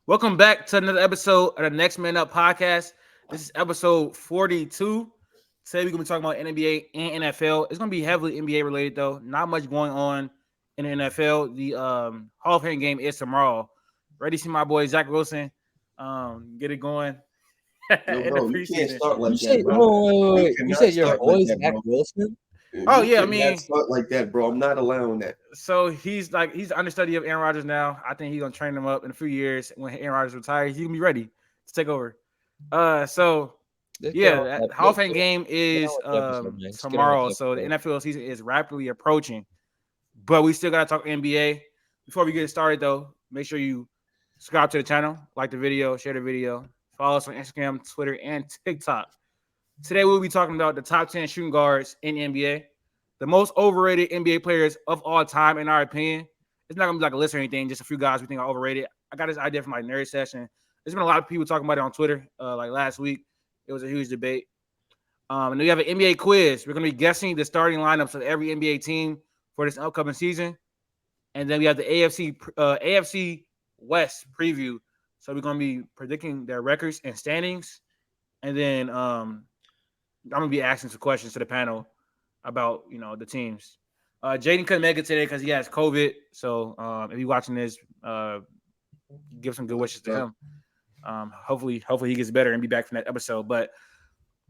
Welcome back to another episode of the Next Man Up podcast. This is episode 42. Today we're going to be talking about NBA and NFL. It's going to be heavily NBA related, though. Not much going on in the NFL. The Hall of Fame game is tomorrow. Ready to see my boy Zach Wilson get it going Yo, in the bro, you can't preseason. start You like say, that, bro. wait. You cannot said your start boy like that, Zach bro. Wilson? Oh, You yeah, I cannot mean- start like that, bro. I'm not allowing that. So he's the understudy of Aaron Rodgers now. I think he's going to train him up in a few years. When Aaron Rodgers retires, he's going to be ready to take over. So that Hall of Fame game is tomorrow. So the NFL season is rapidly approaching, but we still got to talk NBA. Before we get started, though, make sure you subscribe to the channel, like the video, share the video, follow us on Instagram, Twitter, and TikTok. Today we'll be talking about the top 10 shooting guards in the NBA, the most overrated NBA players of all time, in our opinion. It's not gonna be like a list or anything, just a few guys we think are overrated. I got this idea from my nerd session. There's been a lot of people talking about it on Twitter, like last week. It was a huge debate. And then we have an NBA quiz. We're going to be guessing the starting lineups of every NBA team for this upcoming season. And then we have the AFC West Preview. So we're going to be predicting their records and standings. And then I'm going to be asking some questions to the panel about, the teams. Jaden couldn't make it today because he has COVID. So if you're watching this, give some good wishes to him. Hopefully he gets better and be back for that episode. But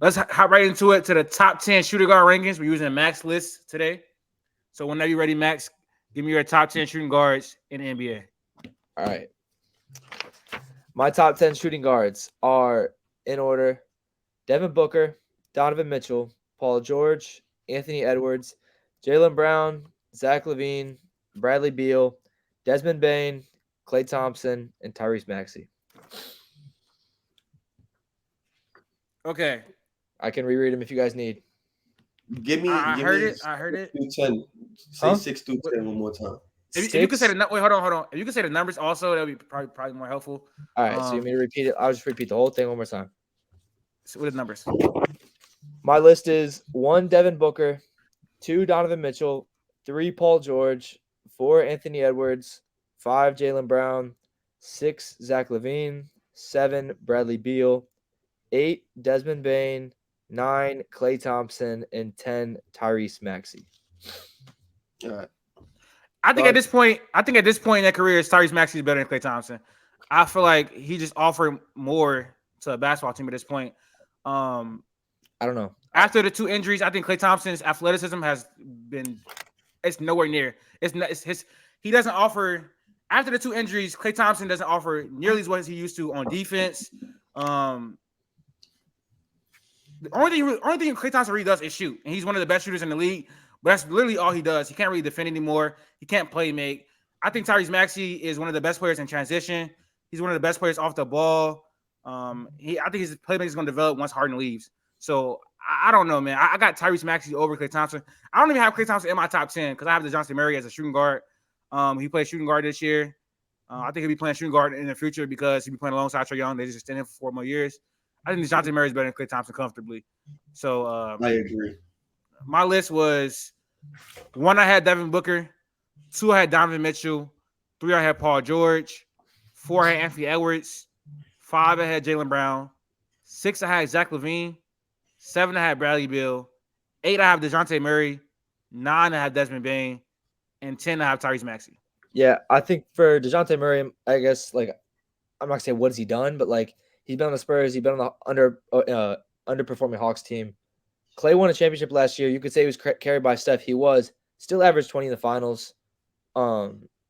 let's hop right into it to the top 10 shooting guard rankings. We're using a Max list today. So whenever you're ready, Max, give me your top 10 shooting guards in the NBA. All right. My top 10 shooting guards are in order: Devin Booker, Donovan Mitchell, Paul George, Anthony Edwards, Jaylen Brown, Zach LaVine, Bradley Beal, Desmond Bane, Klay Thompson, and Tyrese Maxey. Okay. I can reread them if you guys need. I heard it. 6-10. Say 6 through 10 one more time. If you could say the hold on. If you could say the numbers also, that would be probably more helpful. All right, so you want me to repeat it? I'll just repeat the whole thing one more time. So what are the numbers? My list is 1 Devin Booker, 2 Donovan Mitchell, 3 Paul George, 4 Anthony Edwards, 5 Jaylen Brown, 6 Zach LaVine, 7 Bradley Beal, 8 Desmond Bane, 9 Klay Thompson, and 10 Tyrese Maxey. All right. I think at this point in their career, Tyrese Maxey is better than Klay Thompson. I feel like he just offered more to a basketball team at this point. I don't know. After the 2 injuries, I think Klay Thompson's athleticism it's nowhere near. He doesn't offer after the 2 injuries. Klay Thompson doesn't offer nearly as what he used to on defense. The only thing Klay Thompson really does is shoot, and he's one of the best shooters in the league. But that's literally all he does. He can't really defend anymore. He can't play make. I think Tyrese Maxey is one of the best players in transition. He's one of the best players off the ball. I think his playmaking is going to develop once Harden leaves. So I don't know, man. I got Tyrese Maxey over Klay Thompson. I don't even have Klay Thompson in my top 10 because I have DeJounte Murray as a shooting guard. He played shooting guard this year. I think he'll be playing shooting guard in the future because he'll be playing alongside Trae Young. They just extended him for 4 more years. I think DeJounte Murray is better than Klay Thompson comfortably. So I agree. My list was 1, I had Devin Booker, 2, I had Donovan Mitchell, 3, I had Paul George, 4, I had Anthony Edwards, 5, I had Jaylen Brown, 6, I had Zach LaVine, 7, I had Bradley Beal, 8, I have DeJounte Murray, 9, I have Desmond Bane, and 10, I have Tyrese Maxey. Yeah, I think for DeJounte Murray, I guess, I'm not going to say what has he done, but, he's been on the Spurs. He's been on the underperforming Hawks team. Klay won a championship last year. You could say he was carried by Steph. He was. Still averaged 20 in the finals.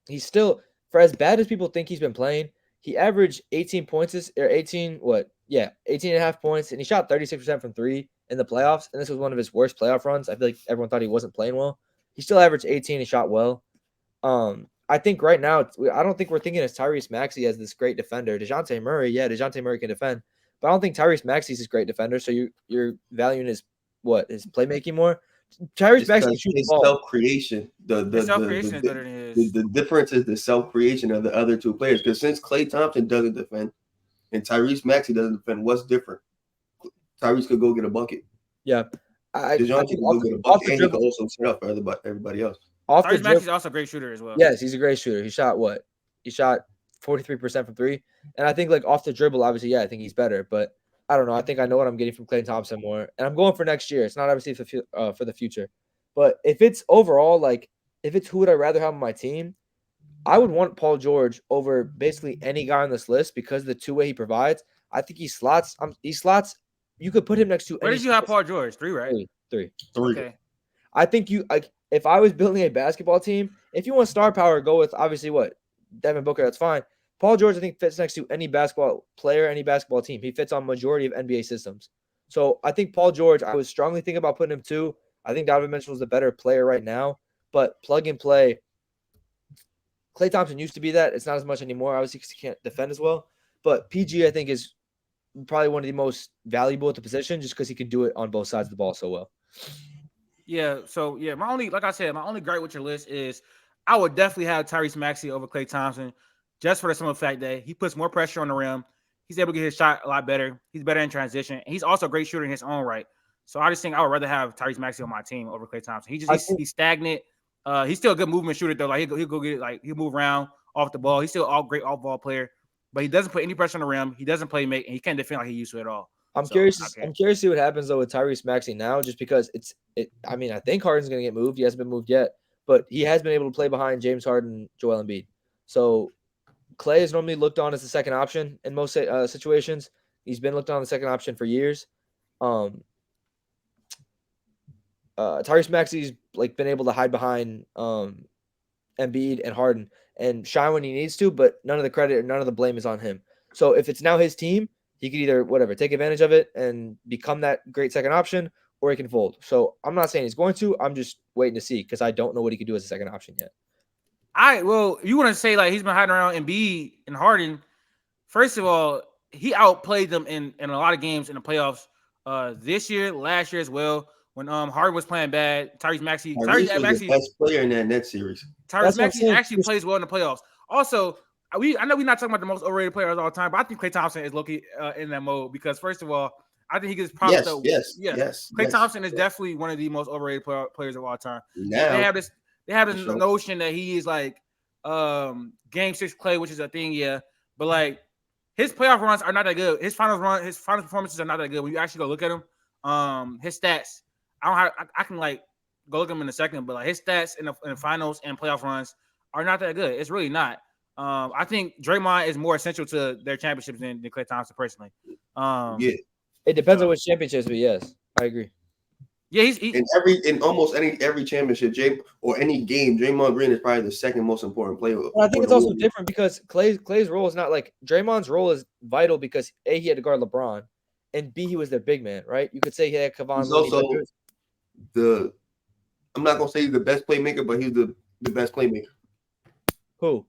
He's still, for as bad as people think he's been playing, he averaged 18 points, 18 and a half points, and he shot 36% from 3 in the playoffs, and this was one of his worst playoff runs. I feel like everyone thought he wasn't playing well. He still averaged 18 and shot well. I think right now, I don't think we're thinking of Tyrese Maxey as this great defender. DeJounte Murray can defend, but I don't think Tyrese Maxey is this great defender, so you're valuing his playmaking more. Tyrese Maxey shoots the ball. Self-creation. The self-creation is better than his. The difference is the self-creation of the other 2 players. Because since Klay Thompson doesn't defend and Tyrese Maxey doesn't defend, what's different? Tyrese could go get a bucket. Yeah. DeJounte could go get a bucket, and he could also set up for everybody else. Tyrese Maxey is also a great shooter as well. Yes, he's a great shooter. He shot what? He shot 43% from three. And I think like off the dribble, obviously, yeah, I think he's better. But I don't know. I think I know what I'm getting from Klay Thompson more. And I'm going for next year. It's not obviously for the future. But if it's overall, like, if it's who would I rather have on my team, I would want Paul George over basically any guy on this list because of the two-way he provides. I think he slots. You could put him next to Where any. did you have Paul George? 3, right? Three. Okay. I think you like if I was building a basketball team, if you want star power, go with obviously what Devin Booker. That's fine. Paul George, I think, fits next to any basketball player, any basketball team. He fits on majority of NBA systems. So I think Paul George. I was strongly thinking about putting him 2. I think Donovan Mitchell is the better player right now, but plug and play. Klay Thompson used to be that. It's not as much anymore, obviously, because he can't defend as well. But PG, I think, is probably one of the most valuable at the position just because he can do it on both sides of the ball so well. Yeah. So, yeah, my only gripe with your list is I would definitely have Tyrese Maxey over Klay Thompson just for the simple fact that he puts more pressure on the rim. He's able to get his shot a lot better. He's better in transition. And he's also a great shooter in his own right. So I just think I would rather have Tyrese Maxey on my team over Klay Thompson. He's stagnant. He's still a good movement shooter though. Like he'll go get it. Like he'll move around off the ball. He's still a great off ball player, but he doesn't put any pressure on the rim. He doesn't play make, and he can't defend like he used to at all. I'm curious to see what happens though with Tyrese Maxey now, just because I mean, I think Harden's going to get moved. He hasn't been moved yet, but he has been able to play behind James Harden, Joel Embiid. So Klay is normally looked on as the second option in most situations. He's been looked on the second option for years. Tyrese Maxey's like been able to hide behind Embiid and Harden and shine when he needs to, but none of the credit or none of the blame is on him. So if it's now his team, he could either take advantage of it and become that great second option, or he can fold. So I'm not saying he's going to. I'm just waiting to see because I don't know what he could do as a second option yet. You want to say like he's been hiding around Embiid and Harden. First of all, he outplayed them in a lot of games in the playoffs this year, last year as well. When Harden was playing bad, Tyrese Maxey was the best player in that Nets series. Tyrese Maxey actually plays well in the playoffs. Also, I know we're not talking about the most overrated players all the time, but I think Klay Thompson is low-key in that mode because first of all, I think he gets props. Yes. Klay Thompson is definitely one of the most overrated players of all time. Now, they have this notion that he is like Game 6 Klay, which is a thing, yeah. But like his playoff runs are not that good. His final performances are not that good. When you actually go look at him, his stats. I can like go look at him in a second, but like his stats in the finals and playoff runs are not that good. It's really not. I think Draymond is more essential to their championships than Klay Thompson personally. It depends on which championships, but yes, I agree. Yeah, in almost every championship, or any game, Draymond Green is probably the second most important player. Well, I think it's also different because Klay's role is not like Draymond's role is vital because A, he had to guard LeBron, and B, he was their big man, right? You could say he had Kevon. He's also I'm not gonna say he's the best playmaker, but he's the best playmaker. Who?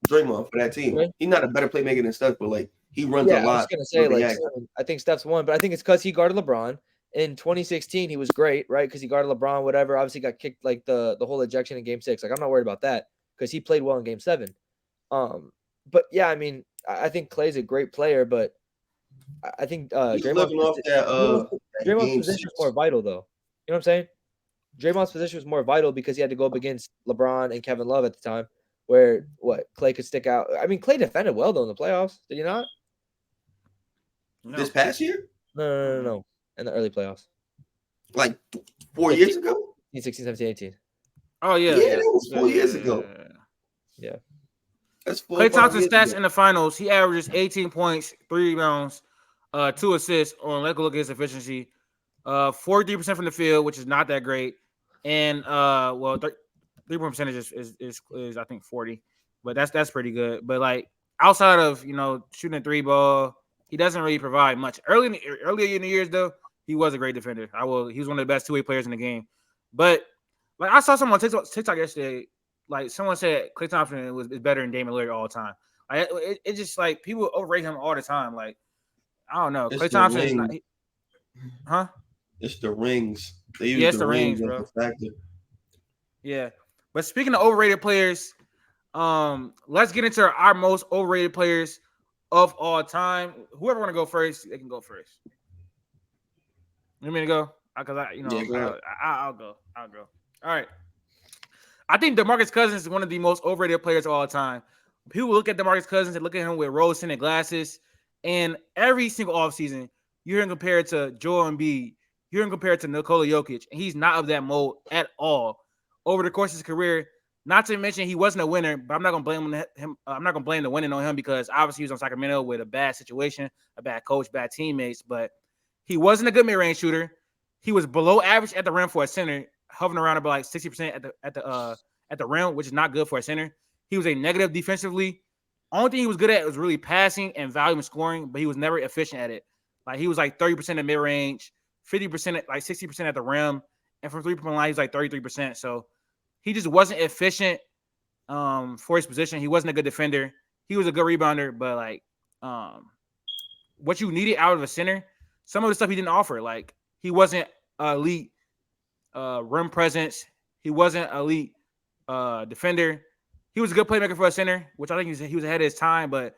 Draymond for that team. Right? He's not a better playmaker than Steph, but like he runs a lot. I was gonna say I think Steph's one, but I think it's because he guarded LeBron. In 2016, he was great, right? Because he guarded LeBron, whatever. Obviously, got kicked like the whole ejection in Game 6. Like I'm not worried about that because he played well in Game 7. But yeah, I mean, I think Klay's a great player, but I think Draymond's position is more vital, though. You know what I'm saying? Draymond's position was more vital because he had to go up against LeBron and Kevin Love at the time, where Klay could stick out. I mean, Klay defended well though in the playoffs. Did he not? No. This past year? No. In the early playoffs. Like 4 years ago? 16, 17, 18. Oh, yeah. Yeah, that was 4 years ago. Yeah. That's Klay Thompson's stats in the finals, he averages 18 points, 3 rebounds, 2 assists on let's look at his efficiency. 43% from the field, which is not that great. And 3-point percentage is I think 40. But that's pretty good. But like outside of shooting a 3 ball, he doesn't really provide much. Earlier in the years, though, he was a great defender. He was one of the best 2-way players in the game. But like I saw someone on TikTok yesterday, like someone said Klay Thompson is better than Damian Lillard all the time. Like it just like people overrate him all the time. Like I don't know, Klay Thompson is not. Huh? It's the rings. They use the rings, bro. Yeah, but speaking of overrated players, let's get into our most overrated players of all time. Whoever want to go first, they can go first. You want me to go? Because I'll go. All right. I think DeMarcus Cousins is one of the most overrated players of all time. People look at DeMarcus Cousins and look at him with rose-tinted glasses, and every single offseason, you hear him compared to Joel Embiid, you hear him compared to Nikola Jokic, and he's not of that mold at all. Over the course of his career, not to mention he wasn't a winner, but I'm not gonna blame him. I'm not gonna blame the winning on him because obviously he was on Sacramento with a bad situation, a bad coach, bad teammates. But he wasn't a good mid-range shooter. He was below average at the rim for a center, hovering around about like 60% at the rim, which is not good for a center. He was a negative defensively. Only thing he was good at was really passing and volume scoring, but he was never efficient at it. Like he was like 30% at mid-range, 50% at like 60% at the rim, and from 3-point line, he was like 33%. So he just wasn't efficient for his position. He wasn't a good defender. He was a good rebounder, but like what you needed out of a center, some of the stuff he didn't offer. Like he wasn't elite rim presence. He wasn't elite defender. He was a good playmaker for a center, which I think he was ahead of his time. But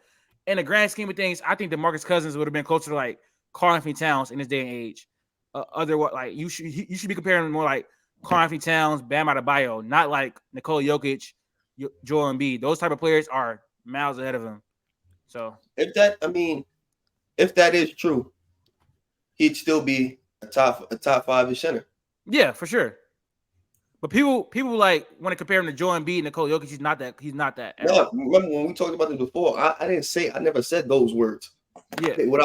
in the grand scheme of things, I think DeMarcus Cousins would have been closer to like Karl-Anthony Towns in this day and age. Like you should be comparing more like Karl-Anthony Towns, Bam Adebayo, not like Nikola Jokic, Joel Embiid. Those type of players are miles ahead of him. So if that is true, he'd still be a top 5 center. Yeah, for sure. But people like want to compare him to Joel Embiid and Nikola Jokic. He's not that. No, remember when we talked about this before? I never said those words. Yeah. What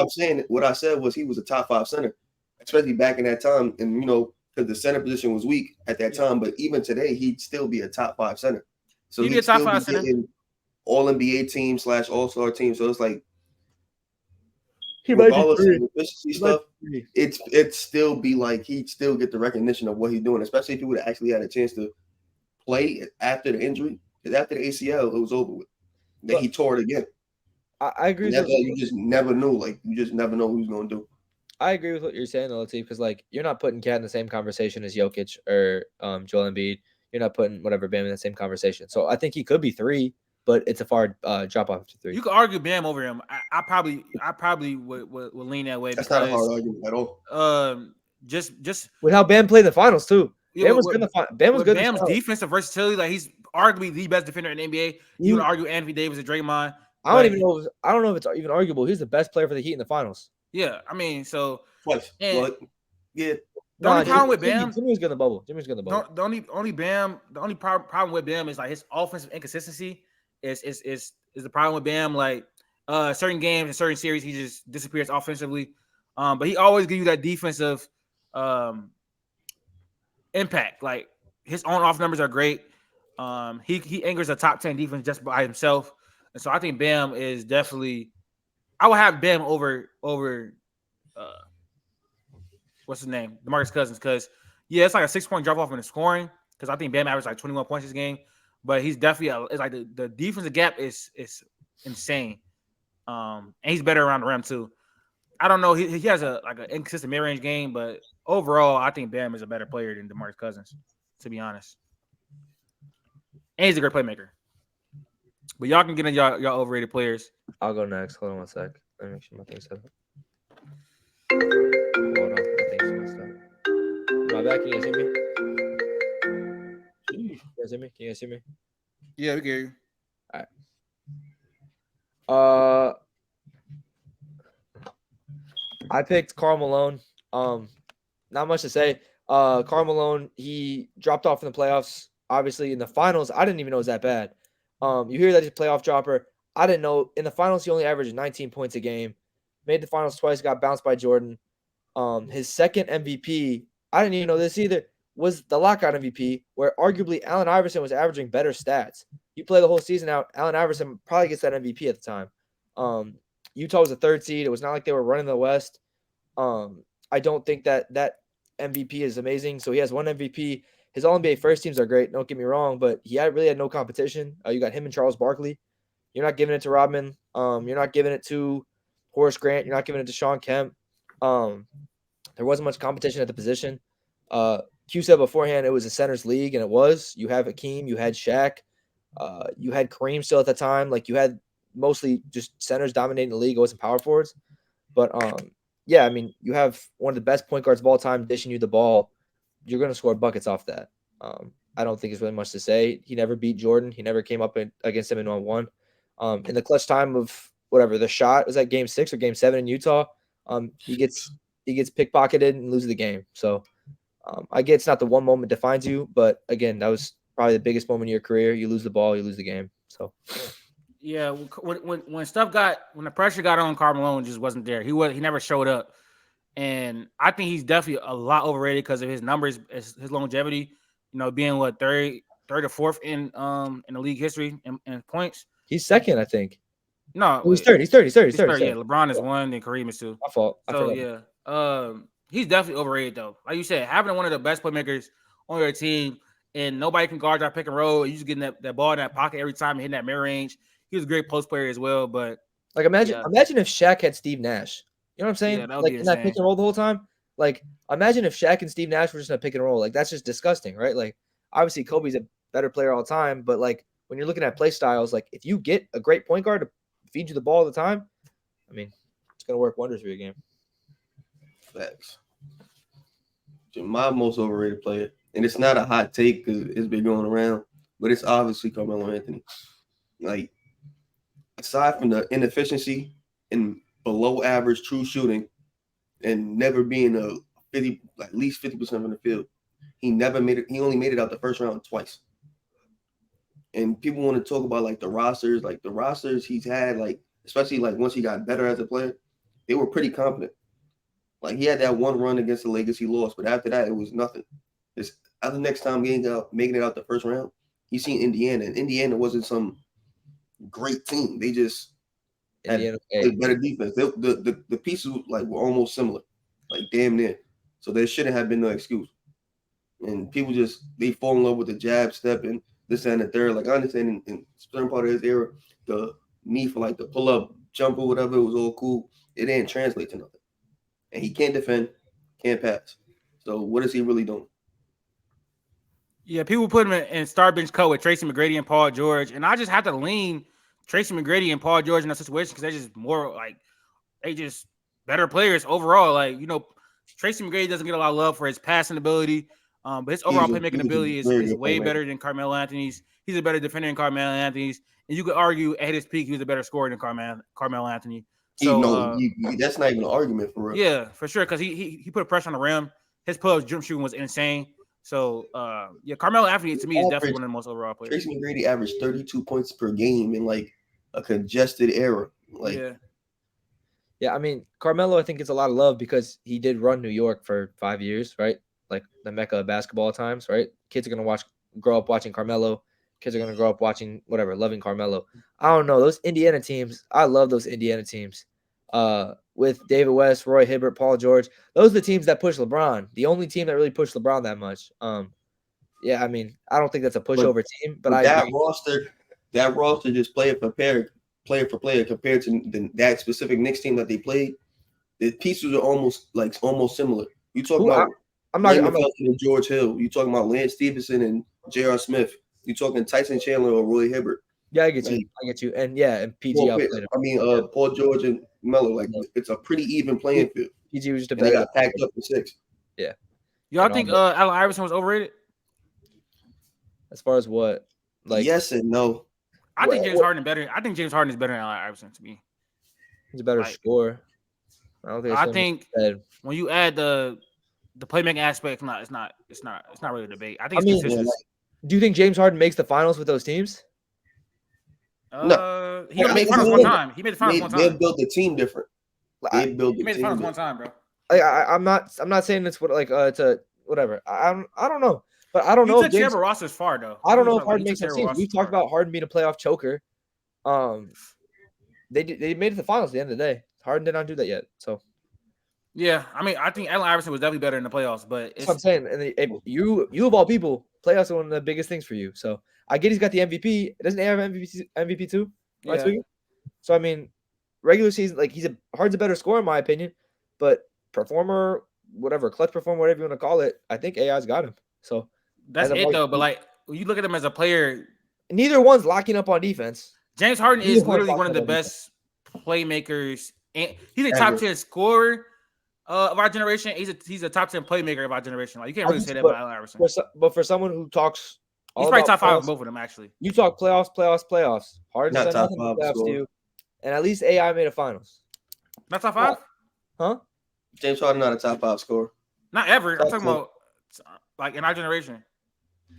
I said was he was a top 5 center, especially back in that time, and because the center position was weak at that time. But even today, he'd still be a top 5 center. So he'd be a top 5 center, all NBA team / All-Star team. So it's like, regardless of the efficiency stuff, it'd still be like he'd still get the recognition of what he's doing, especially if he would have actually had a chance to play after the injury. Because after the ACL, it was over with. Then he tore it again. I agree. You just never knew. Like you just never know what he's going to do. I agree with what you're saying, though, Latif, because like you're not putting Cat in the same conversation as Jokic or Joel Embiid. You're not putting whatever Bam in the same conversation. So I think he could be 3, but it's a far drop off to 3. You could argue Bam over him. I probably would lean that way. That's not a hard argument at all. Just with how Bam played in the finals too. Yeah, Bam was good. Bam was good. Bam's defensive versatility, like he's arguably the best defender in the NBA. You would argue Anthony Davis and Draymond. I don't know if it's even arguable. He's the best player for the Heat in the finals. Yeah, I mean, so twice. Yeah. The only problem with Bam, Jimmy was good in the bubble. The only problem with Bam is like his offensive inconsistency is the problem with Bam. Like certain games and certain series, he just disappears offensively. But he always gives you that defensive impact. Like his on-off numbers are great. He anchors a top 10 defense just by himself. And so I think Bam is definitely. I would have Bam over what's his name, DeMarcus Cousins, because it's like a 6-point drop off in the scoring. Because I think Bam averaged like 21 points this game, but he's definitely it's like the defensive gap is insane. And he's better around the rim too. I don't know. He has an inconsistent mid-range game, but overall, I think Bam is a better player than DeMarcus Cousins, to be honest. And he's a great playmaker. But y'all can get in y'all overrated players. I'll go next. Hold on one sec. Let me make sure my thing's set up. Hold on. My thing's messed up. My back, can you guys hear me? Can you guys hear me? Yeah, we can hear you. All right. I picked Karl Malone. Not much to say. Karl Malone, he dropped off in the playoffs. Obviously, in the finals, I didn't even know it was that bad. You hear that he's a playoff dropper. I didn't know. In the finals, he only averaged 19 points a game. Made the finals twice, got bounced by Jordan. His second MVP, I didn't even know this either, was the lockout MVP, where arguably Allen Iverson was averaging better stats. You play the whole season out, Allen Iverson probably gets that MVP at the time. Utah was a 3rd seed. It was not like they were running the West. I don't think that MVP is amazing. So he has one MVP. His All-NBA first teams are great. Don't get me wrong, but he really had no competition. You got him and Charles Barkley. You're not giving it to Rodman. You're not giving it to Horace Grant. You're not giving it to Sean Kemp. There wasn't much competition at the position. Q said beforehand it was a center's league, and it was. You have Hakeem. You had Shaq. You had Kareem still at the time. Like, you had mostly just centers dominating the league. It wasn't power forwards. But, yeah, I mean, you have one of the best point guards of all time dishing you the ball. You're going to score buckets off that. I don't think it's really much to say. He never beat Jordan. He never came up against him in 1-1. In the clutch time of whatever the shot was, that Game 6 or Game 7 in Utah, he gets pickpocketed and loses the game. So I get it's not the one moment defines you, but again, that was probably the biggest moment of your career. You lose the ball, you lose the game. So yeah, when the pressure got on, Karl Malone just wasn't there. He never showed up, and I think he's definitely a lot overrated because of his numbers, his longevity. Being third or fourth in the league history in points. He's second, I think. No, he's third. He's third. Yeah, LeBron is one, then Kareem is two. My fault. So yeah, he's definitely overrated though. Like you said, having one of the best playmakers on your team, and nobody can guard that pick and roll. You just getting that ball in that pocket every time, hitting that mid range. He was a great post player as well. But like imagine if Shaq had Steve Nash. You know what I'm saying? Yeah, like in that pick and roll the whole time. Like imagine if Shaq and Steve Nash were just in a pick and roll. Like that's just disgusting, right? Like obviously Kobe's a better player all the time, but like when you're looking at play styles, like if you get a great point guard to feed you the ball all the time, I mean, it's gonna work wonders for your game. Facts. My most overrated player, and it's not a hot take because it's been going around, but it's obviously Carmelo Anthony. Like, aside from the inefficiency and below average true shooting, and never being at least 50% from the field, he never made it. He only made it out the first round twice. And people want to talk about like the rosters he's had, like especially like once he got better as a player, they were pretty confident. Like he had that one run against the Lakers he lost, but after that it was nothing. This other next time making it out the first round, you seen Indiana, and Indiana wasn't some great team. They just had better defense. The pieces like were almost similar, like damn near. So there shouldn't have been no excuse. And people they fall in love with the jab step and this and the third. Like I understand in certain part of his era, the need for like the pull up jump or whatever, it was all cool. It didn't translate to nothing. And he can't defend, can't pass. So what is he really doing? Yeah, people put him in star bench cut with Tracy McGrady and Paul George, and I just have to lean Tracy McGrady and Paul George in that situation because they're just more like they just better players overall. Like Tracy McGrady doesn't get a lot of love for his passing ability, but his overall playmaking ability is way better than Carmelo Anthony's. He's a better defender than Carmelo Anthony's, and you could argue at his peak he was a better scorer than Carmelo Anthony. So that's not even an argument for real. Yeah, for sure, because he put pressure on the rim. His pull-up jump shooting was insane. So Carmelo Anthony to me is definitely one of the most overall players. Tracy McGrady averaged 32 points per game in like a congested era. Yeah, I mean Carmelo I think gets a lot of love because he did run New York for 5 years, right? Like the mecca of basketball times, right? Kids are gonna grow up watching Carmelo. Kids are gonna grow up watching loving Carmelo. I don't know those Indiana teams. I love those Indiana teams. With David West, Roy Hibbert, Paul George. Those are the teams that push LeBron. The only team that really pushed LeBron that much. Yeah, I mean, I don't think that's a pushover team, but that roster just player for player compared to that specific Knicks team that they played. The pieces are almost similar. You talk about George Hill. You talking about Lance Stevenson and J.R. Smith. You talking Tyson Chandler or Roy Hibbert. Yeah, I get you. And PG. Paul George and Melo, it's a pretty even playing field. PG was just they got packed up for 6. Yeah. Y'all think Allen Iverson was overrated? As far as what? Like yes and no. I think James Harden is better than Allen Iverson to me. He's a better scorer. I think when you add the playmaking aspect, it's not really a debate. I think it's consistent. Do you think James Harden makes the finals with those teams? No. He made the finals one time. He made the finals one time. They built the team different. He made the finals one time, bro. I'm not saying it's it's a whatever. I don't know, but I don't know. He took rosters far though. I don't know if Harden makes sense. We talked about Harden being a playoff choker. They made it to the finals at the end of the day. Harden did not do that yet. So yeah, I mean, I think Allen Iverson was definitely better in the playoffs, but that's what I'm saying. And you of all people, playoffs are one of the biggest things for you. So I get he's got the MVP. Doesn't he have MVP too? Yeah. So I mean, regular season, like Harden's a better scorer in my opinion, but performer, clutch performer, whatever you want to call it, I think AI's got him. So that's it though. But when you look at him as a player, neither one's locking up on defense. James Harden is literally one of the best playmakers, and he's a top 10 scorer of our generation. He's a top 10 playmaker of our generation. Like you can't really say that about Allen Iverson. But for someone who talks He's probably top 5 of both of them, actually. You talk playoffs. Harden's Not done top nothing but 5 playoffs score. too. And at least AI made a finals. Not top 5? Huh? James Harden not a top 5 scorer. Not ever. Top I'm talking 10. about like in our generation.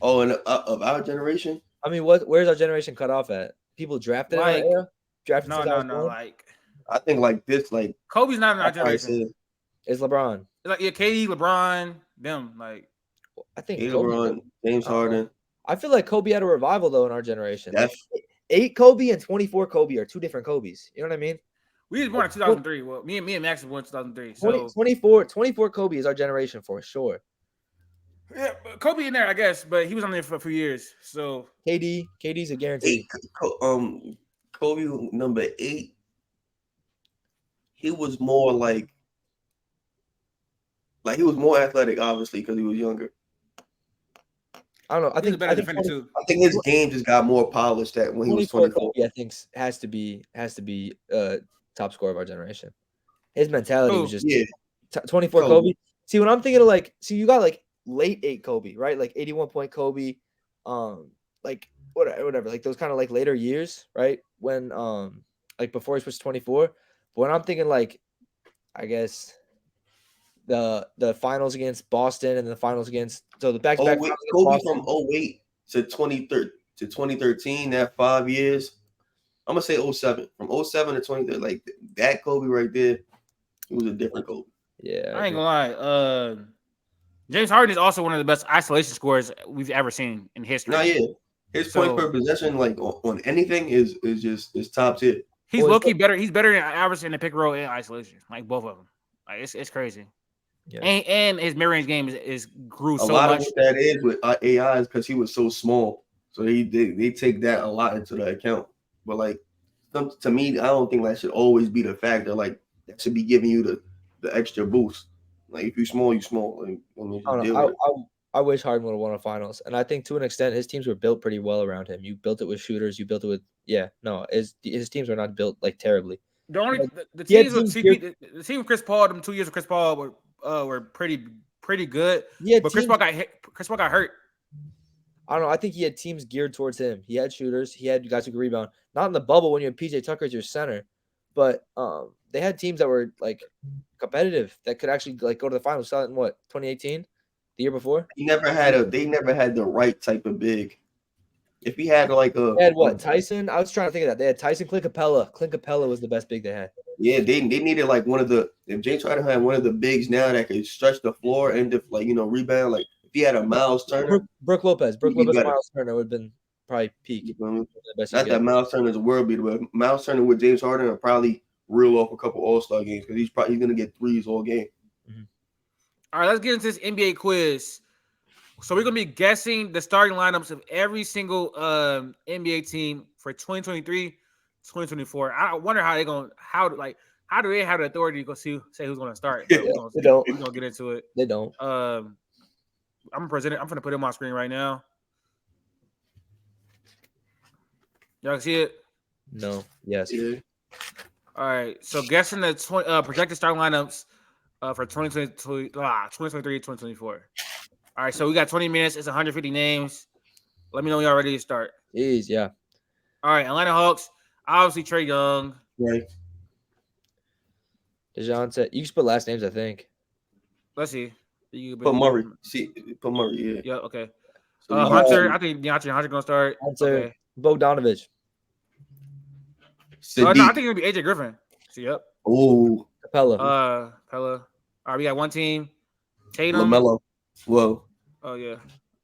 Oh, and of our generation? I mean, where's our generation cut off at? People drafted in our Like, era? Drafted no, 2001? like I think like this, like Kobe's not in our I probably generation. say It's LeBron. It's like KD, LeBron, them. Like I think Kobe, LeBron, James Harden. I feel like Kobe had a revival though in our generation. That's Like 8 Kobe and 24 Kobe are 2 different Kobe's. You know what I mean? we was born in 2003. Well, me and Max was born in 2003. So 24 Kobe is our generation for sure. yeah, Kobe in there, I guess, but he was on there for a few years. So KD's a guarantee. Kobe number 8. He was more like he was more athletic, obviously, because he was younger. I don't know. I he's think a better defender too. I think his game just got more polished that when he was 24. Kobe, I think has to be top scorer of our generation. His mentality was just 24 Kobe. See, when I'm thinking of you got like late 8 Kobe, right? Like 81 point Kobe, like whatever, like those kind of like later years, right? When like before he switched to 24. But when I'm thinking like, I guess the finals against Boston and the finals against the back-to-back Kobe from 08 to 2013, that 5 years. I'm gonna say 07. From 07 to 2013, like that Kobe right there, it was a different Kobe. Yeah, I ain't gonna lie. James Harden is also one of the best isolation scorers we've ever seen in history. No, yeah, his points per possession, like on anything, is top tier. He's low-key better. He's better than average in the pick and roll and isolation, like both of them. Like it's crazy. Yeah. And his mid-range game is grew so much. A lot of what that is with AI is because he was so small, so they take that a lot into the account. But like to me, I don't think that should always be the factor. Like that should be giving you the extra boost. Like if you're small, you're small. Like, I wish Harden would have won a finals, and I think to an extent his teams were built pretty well around him. You built it with shooters. You built it with his teams were not built like terribly. The only the teams with CP, the team with Chris Paul, them 2 years of Chris Paul were pretty good. Yeah, but Chris Paul got hurt. I don't know. I think he had teams geared towards him. He had shooters. He had guys who could rebound. Not in the bubble when you had PJ Tucker as your center, but they had teams that were like competitive that could actually like go to the finals. Saw it in 2018, the year before. They never had the right type of big. If he had Tyson? I was trying to think of that. They had Tyson, Clint Capella. Clint Capella was the best big they had. Yeah, they needed like one of the if James Harden had one of the bigs now that could stretch the floor and rebound. Like if he had a Miles Turner, Brook Lopez, Miles Turner would have been probably peak. You know Not that Miles Turner is a world beater, but Miles Turner with James Harden are probably reel off a couple All-Star games because he's gonna get threes all game. Mm-hmm. All right, let's get into this NBA quiz. So we're gonna be guessing the starting lineups of every single NBA team for 2023, 2024. I wonder how how do they have the authority to go say who's gonna start? They don't. We're gonna get into it. They don't. I'm gonna put him on screen right now. Y'all can see it? No. Yes. Yeah. All right. So guessing the projected starting lineups for 2023, 2024. All right, so we got 20 minutes. It's 150 names. Let me know when y'all ready to start. Jeez, yeah. All right, Atlanta Hawks. Obviously, Trae Young. Right. DeJounte. You can put last names, I think. Let's see. Put Murray. Put Murray, yeah. Yeah, okay. Hunter. I think Hunter going to start. Hunter. Okay. Bogdanovich. No, I think it's going to be AJ Griffin. See, yep. Ooh. Capella. All right, we got one team. Tatum. LaMelo. Whoa. Oh, yeah.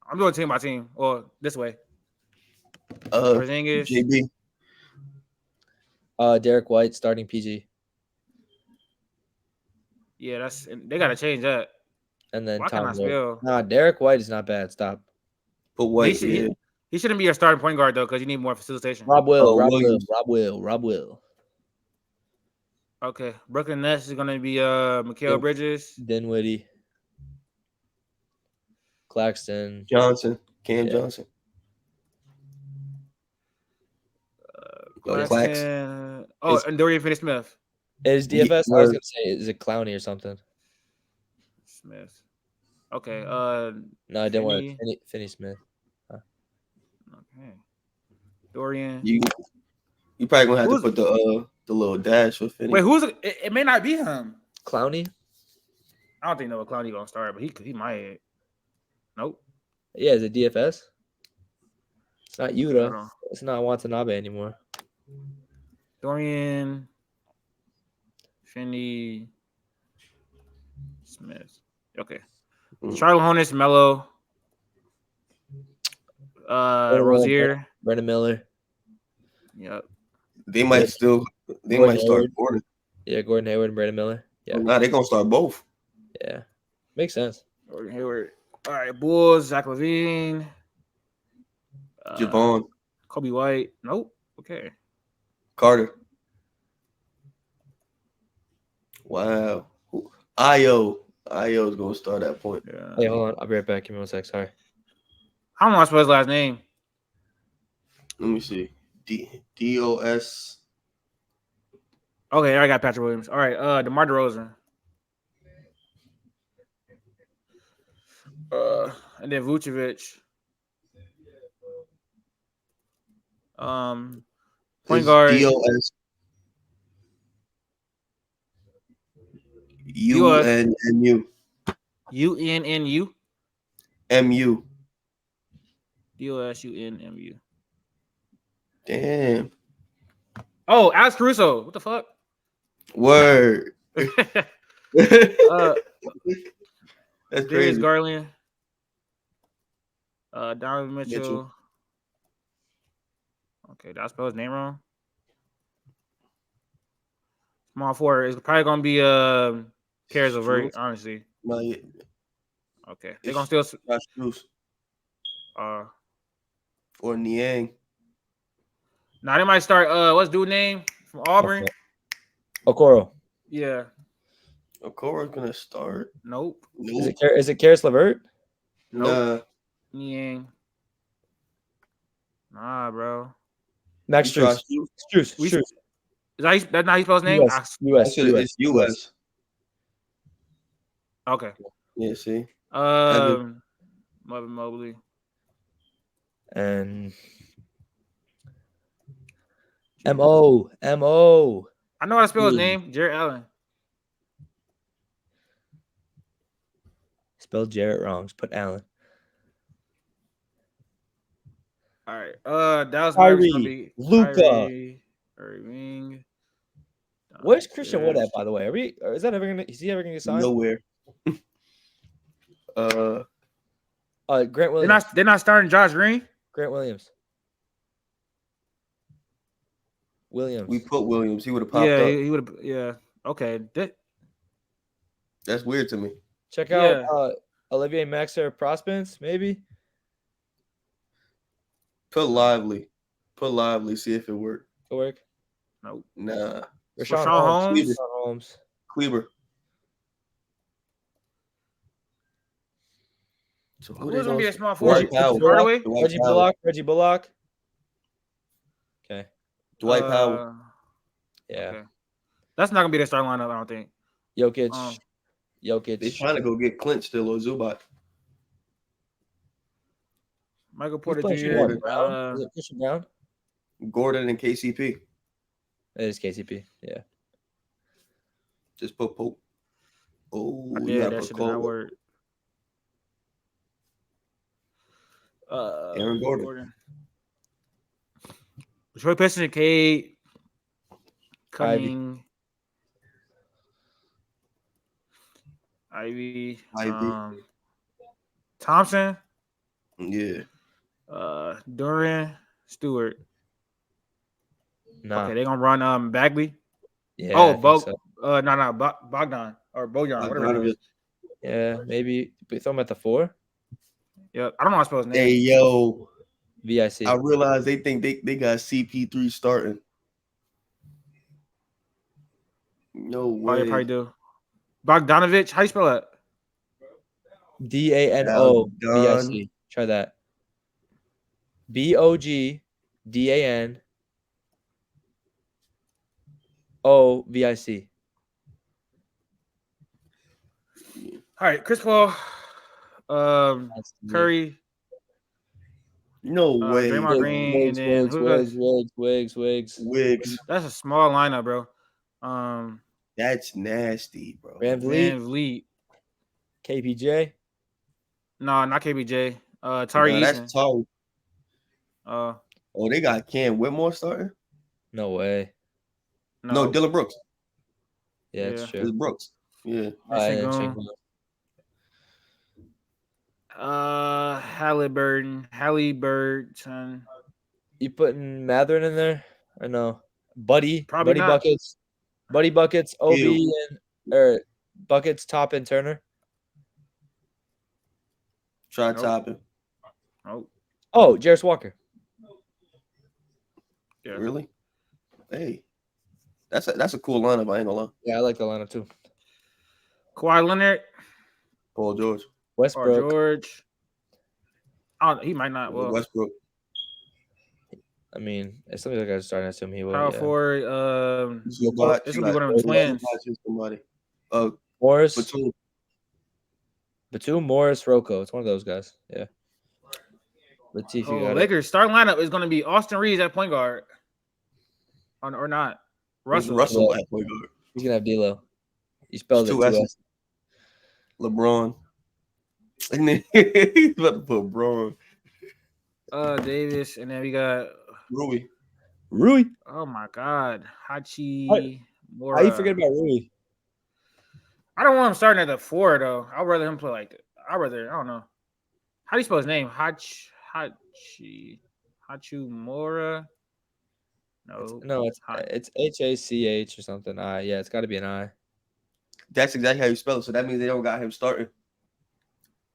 I'm doing team by team. Or this way. Porzingis. JB. Derek White starting PG. Yeah, they got to change that. And then Why Tom Lord. Nah, Derek White is not bad. Stop. But White, he shouldn't be your starting point guard, though, because you need more facilitation. Rob Will. Okay. Brooklyn Nets is going to be Mikal Bridges. Dinwiddie. Claxton. Cam Johnson. Claxton. And Dorian Finney-Smith. Is DFS? I was going to say, is it Clowney or something? Smith. Okay. No, I didn't want Finney Smith. Huh. Okay. Dorian. You probably gonna have to put the little dash with Finney. Wait, who's it? It may not be him. Clowney? I don't think Noah Clowney gonna start, but he might. Nope. Yeah, is it DFS? It's not Yuta. It's not Watanabe anymore. Dorian, Finney, Smith. Okay. Charlotte Hornets, Melo. Rozier. Brandon Miller. Yep. They might start Gordon. Yeah, Gordon Hayward and Brandon Miller. Yeah. Nah, they're gonna start both. Yeah. Makes sense. Gordon Hayward. All right, Bulls, Zach LaVine. Javon. Kobe White. Nope. Okay. Carter. Wow. Io's gonna start that point. Yeah. Hey, hold on. I'll be right back. Give me 1 sec. Sorry. I don't know how to spell his last name. Let me see. DOS. Okay, I got Patrick Williams. All right, DeMar DeRozan. And then Vucevic. Point guard. DOS. UNNU. UNNU. MU. DOSUNMU. Damn. Oh, Alex Caruso. What the fuck? Word. That's Darius crazy. Garland. Donovan Mitchell. Okay, did I spell his name wrong? Small forward. It's probably gonna be Cares Overt, honestly. Not yet. Okay. They're gonna still or Niang. Now they might start what's dude name from Auburn? Okoro. Yeah. Okoro's gonna start. Nope. Is it Karis LeVert? Nope. Niang. Nah, bro. Max Strus. Is that not his spelled name? US. It's US. Okay. Yeah, see. Marvin Mobley. And M.O. I know how to spell his name. Jarrett Allen. Spelled Jarrett wrong. Just put Allen. All right. Dallas Kyrie, gonna be Luka, Irving. Where's Christian Wood at, by the way? Is he ever gonna get signed? Nowhere. Grant Williams. They're not starting Josh Green. Grant Williams. We put Williams. He would have popped up. He would have. Yeah. Okay. That's weird to me. Check out Olivier Maxer Prospence, maybe. Put lively. See if it works. It'll work. Nope. Nah. Rashawn Holmes. Kleber. So who's gonna be a small forward? Reggie Bullock. Okay. Dwight Powell. Yeah. Okay. That's not gonna be their starting lineup, I don't think. Jokic. They're trying to go get Clint still or Zubac. Michael Porter Jr. Is it Christian Brown? Gordon and KCP. It is KCP. Yeah. Just put Pope. Oh, yeah, that should not work. Aaron Gordon. Detroit Pistons, Cade, Cunning, Ivy. Thompson. Yeah. Duran, Stewart. Nah. Okay, they're gonna run Bagley. Yeah. Oh, Bogdan or Bojan, whatever it is. Yeah, maybe we throw him at the 4. Yep. I don't know how to spell his name. Hey yo. VIC. I realize they think they got CP3 starting. No way. Oh, they probably do. Bogdanovich, how you spell that? DANOVIC. Try that. BOGDANOVIC. All right, Chris Paul, Curry, No way. Draymond Green, and then Wiggs. That's a small lineup, bro. That's nasty, bro. Van Vliet. KPJ. No, not KBJ. Tari Nah, Eason. that's Tari. They got Cam Whitmore starting? No way. No, Dylan Brooks. Yeah, that's true. It's Brooks. Yeah. Halliburton. You putting Matherin in there? I know. Buddy Probably not. Buckets, OB and Buckets, Top and Turner. Try Toppin. Oh, Jarris Walker. Yeah. Really? Hey. That's a cool lineup, I ain't gonna lie. Yeah, I like the lineup too. Kawhi Leonard. Paul George. Westbrook. George. He might not. Well, Westbrook. I mean, if somebody like starting to assume he will. Power forward. This will be one of the twins. Morris. Batum, Morris, Rocco. It's one of those guys. Yeah. Latif, Lakers starting lineup is going to be Austin Reeves at point guard. Or not. Russell at point guard. He's going to have D'Lo. He spelled it too. LeBron. And then he's about to put Braun. Davis. And then we got Rui. Oh, my God. Hachi. How you forget about Rui? I don't want him starting at the 4, though. I'd rather him play I don't know. How do you spell his name? Hachimura? No, it's Hach or something. Yeah, it's got to be an I. That's exactly how you spell it. So that means they don't got him starting.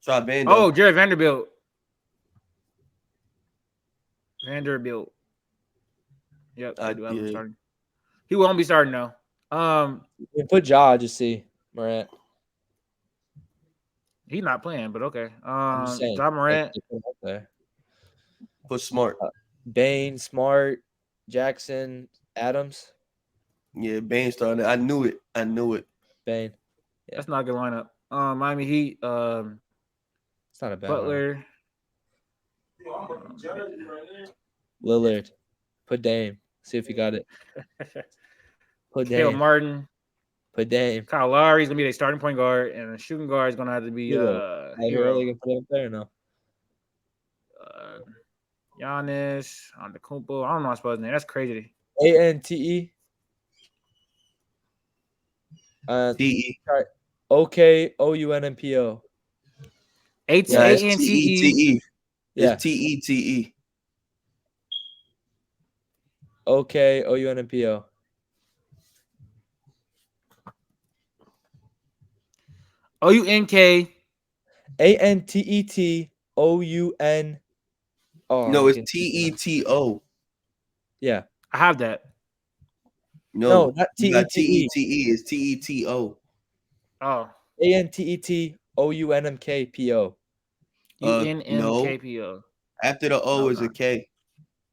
Try Vanderbilt. Oh, Jared Vanderbilt. Yep, I do have him starting. He won't be starting though. You put Ja, just see Morant. He's not playing, but okay. Ja Morant. Put Smart. Bane, Smart, Jackson, Adams. Yeah, Bane started. I knew it. Bane. Yeah. That's not a good lineup. Miami Heat. It's not a bad Butler. Lillard. Put Dame. See if you got it. Put Dame. Caleb Martin. Put Dame. Kyle Lowry's gonna be their starting point guard, and the shooting guard is gonna have to be Hero. They can put him there now. Giannis on the Kumpo. I don't know how to spell his name. That's crazy. ANTE. TE. OK OUNMPO. ANTE. Yeah. It's TETE. OK OUNMPO. OUNK. ANTET OUN. Oh, no, it's TETO. Yeah, I have that. No, not TETE. TETE is TETO. Oh. ANTET OUNMKPO. UNMKPO. No. After the O is a K.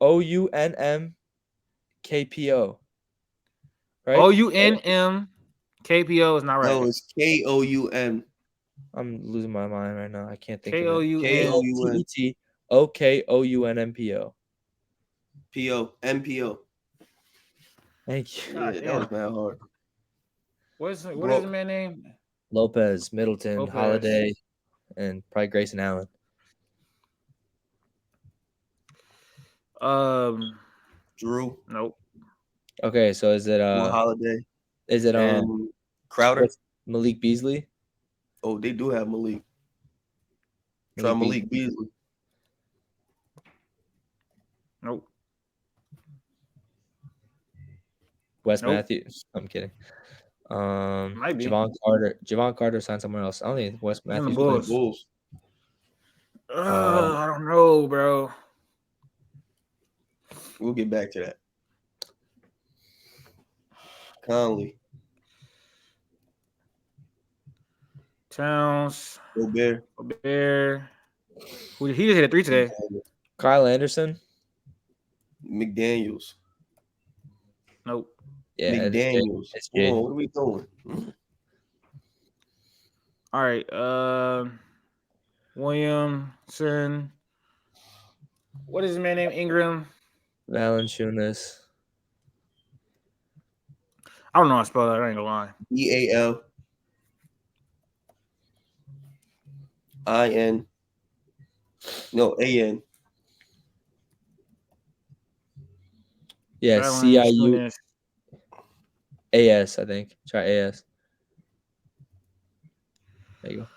OUNMKPO. Right? OUNMKPO is not right. No, it's KOUN. I'm losing my mind right now. I can't think of it. KOUN. OKOUNMPO. MPO. Thank you. Yeah, that was mad hard. What is the man's name? Lopez, Middleton, Holiday, and probably Grayson Allen. Drew. Nope. Okay, so is it Holiday? Is it Crowder? Malik Beasley? Oh, they do have Malik. Try Malik Beasley. Nope. Matthews. I'm kidding. Might be. Javon Carter signed somewhere else. I don't think Wes Matthews plays Bulls. I don't know, bro. We'll get back to that. Conley. Towns. Gobert. He just hit a 3 today. Kyle Anderson. McDaniels. Nope. Yeah, McDaniels. What are we doing? All right. Williamson. What is his man name? Ingram. Valanciunas. I don't know how to spell that. I ain't gonna lie. EALIN. No, AN. Yeah, Valanciunas. CIUAS, I think. Try AS. There you go.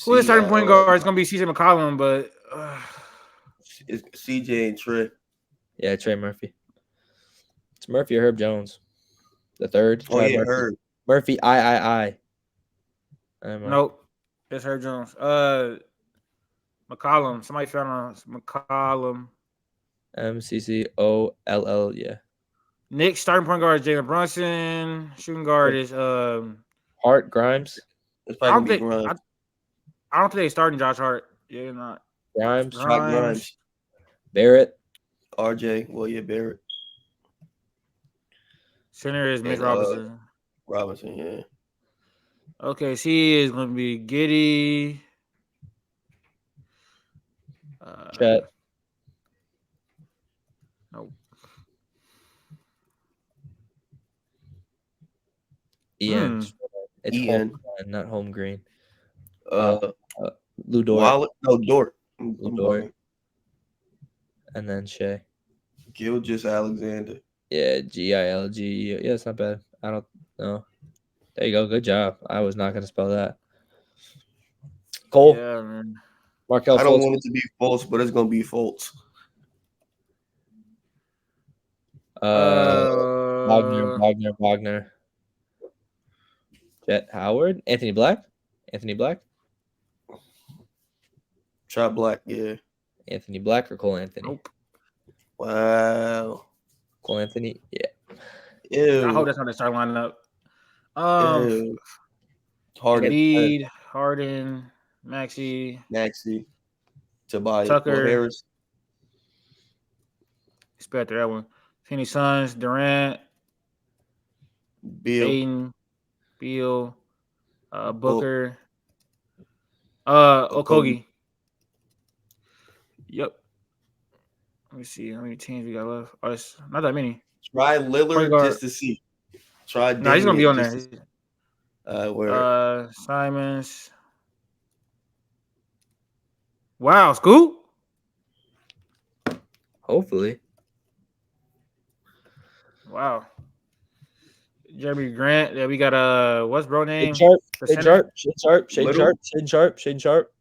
Who is starting point guard? It's gonna be CJ McCollum, but it's CJ and Trey. Yeah, Trey Murphy. It's Murphy or Herb Jones. The third. Oh yeah, Murphy. Herb. Murphy I. Nope. It's Herb Jones. McCollum. Somebody found on McCollum. MCCOLL. Yeah. Nick starting point guard is Jalen Brunson. Shooting guard is Hart Grimes. It's probably gonna be Grimes. I don't think they're starting Josh Hart. Yeah, not Grimes. Barrett. RJ. Well, yeah, Barrett. Center is Mitch Robinson. Robinson, yeah. Okay, C is going to be Giddy. Chet. Nope. Ian. It's Ian. not home green. Lou Dort. Wallet? No, Dort. Lou Dort. And then Shea. Gilgeous Alexander. Yeah, GILG. Yeah, it's not bad. I don't know. There you go. Good job. I was not going to spell that. Cole. Yeah, man. Markel. I don't want it to be false, but it's going to be false. Wagner. Jet Howard. Anthony Black. Try Black, yeah. Anthony Black or Cole Anthony? Nope. Wow. Cole Anthony? Yeah. Ew. I hope that's how they start lining up. Harden. Harden, Maxey, Tobias, Tucker, Harris. Expect that one. Phoenix Suns, Durant, Beal, Booker, Okogie. Yep. Let me see how many teams we got left. Oh, it's not that many. Try Lillard just to see. Try. No, he's gonna be on there. Where? Simons. Wow, Scoop. Hopefully. Wow. Jeremy Grant. Yeah, we got what's bro name? Shaden Sharp.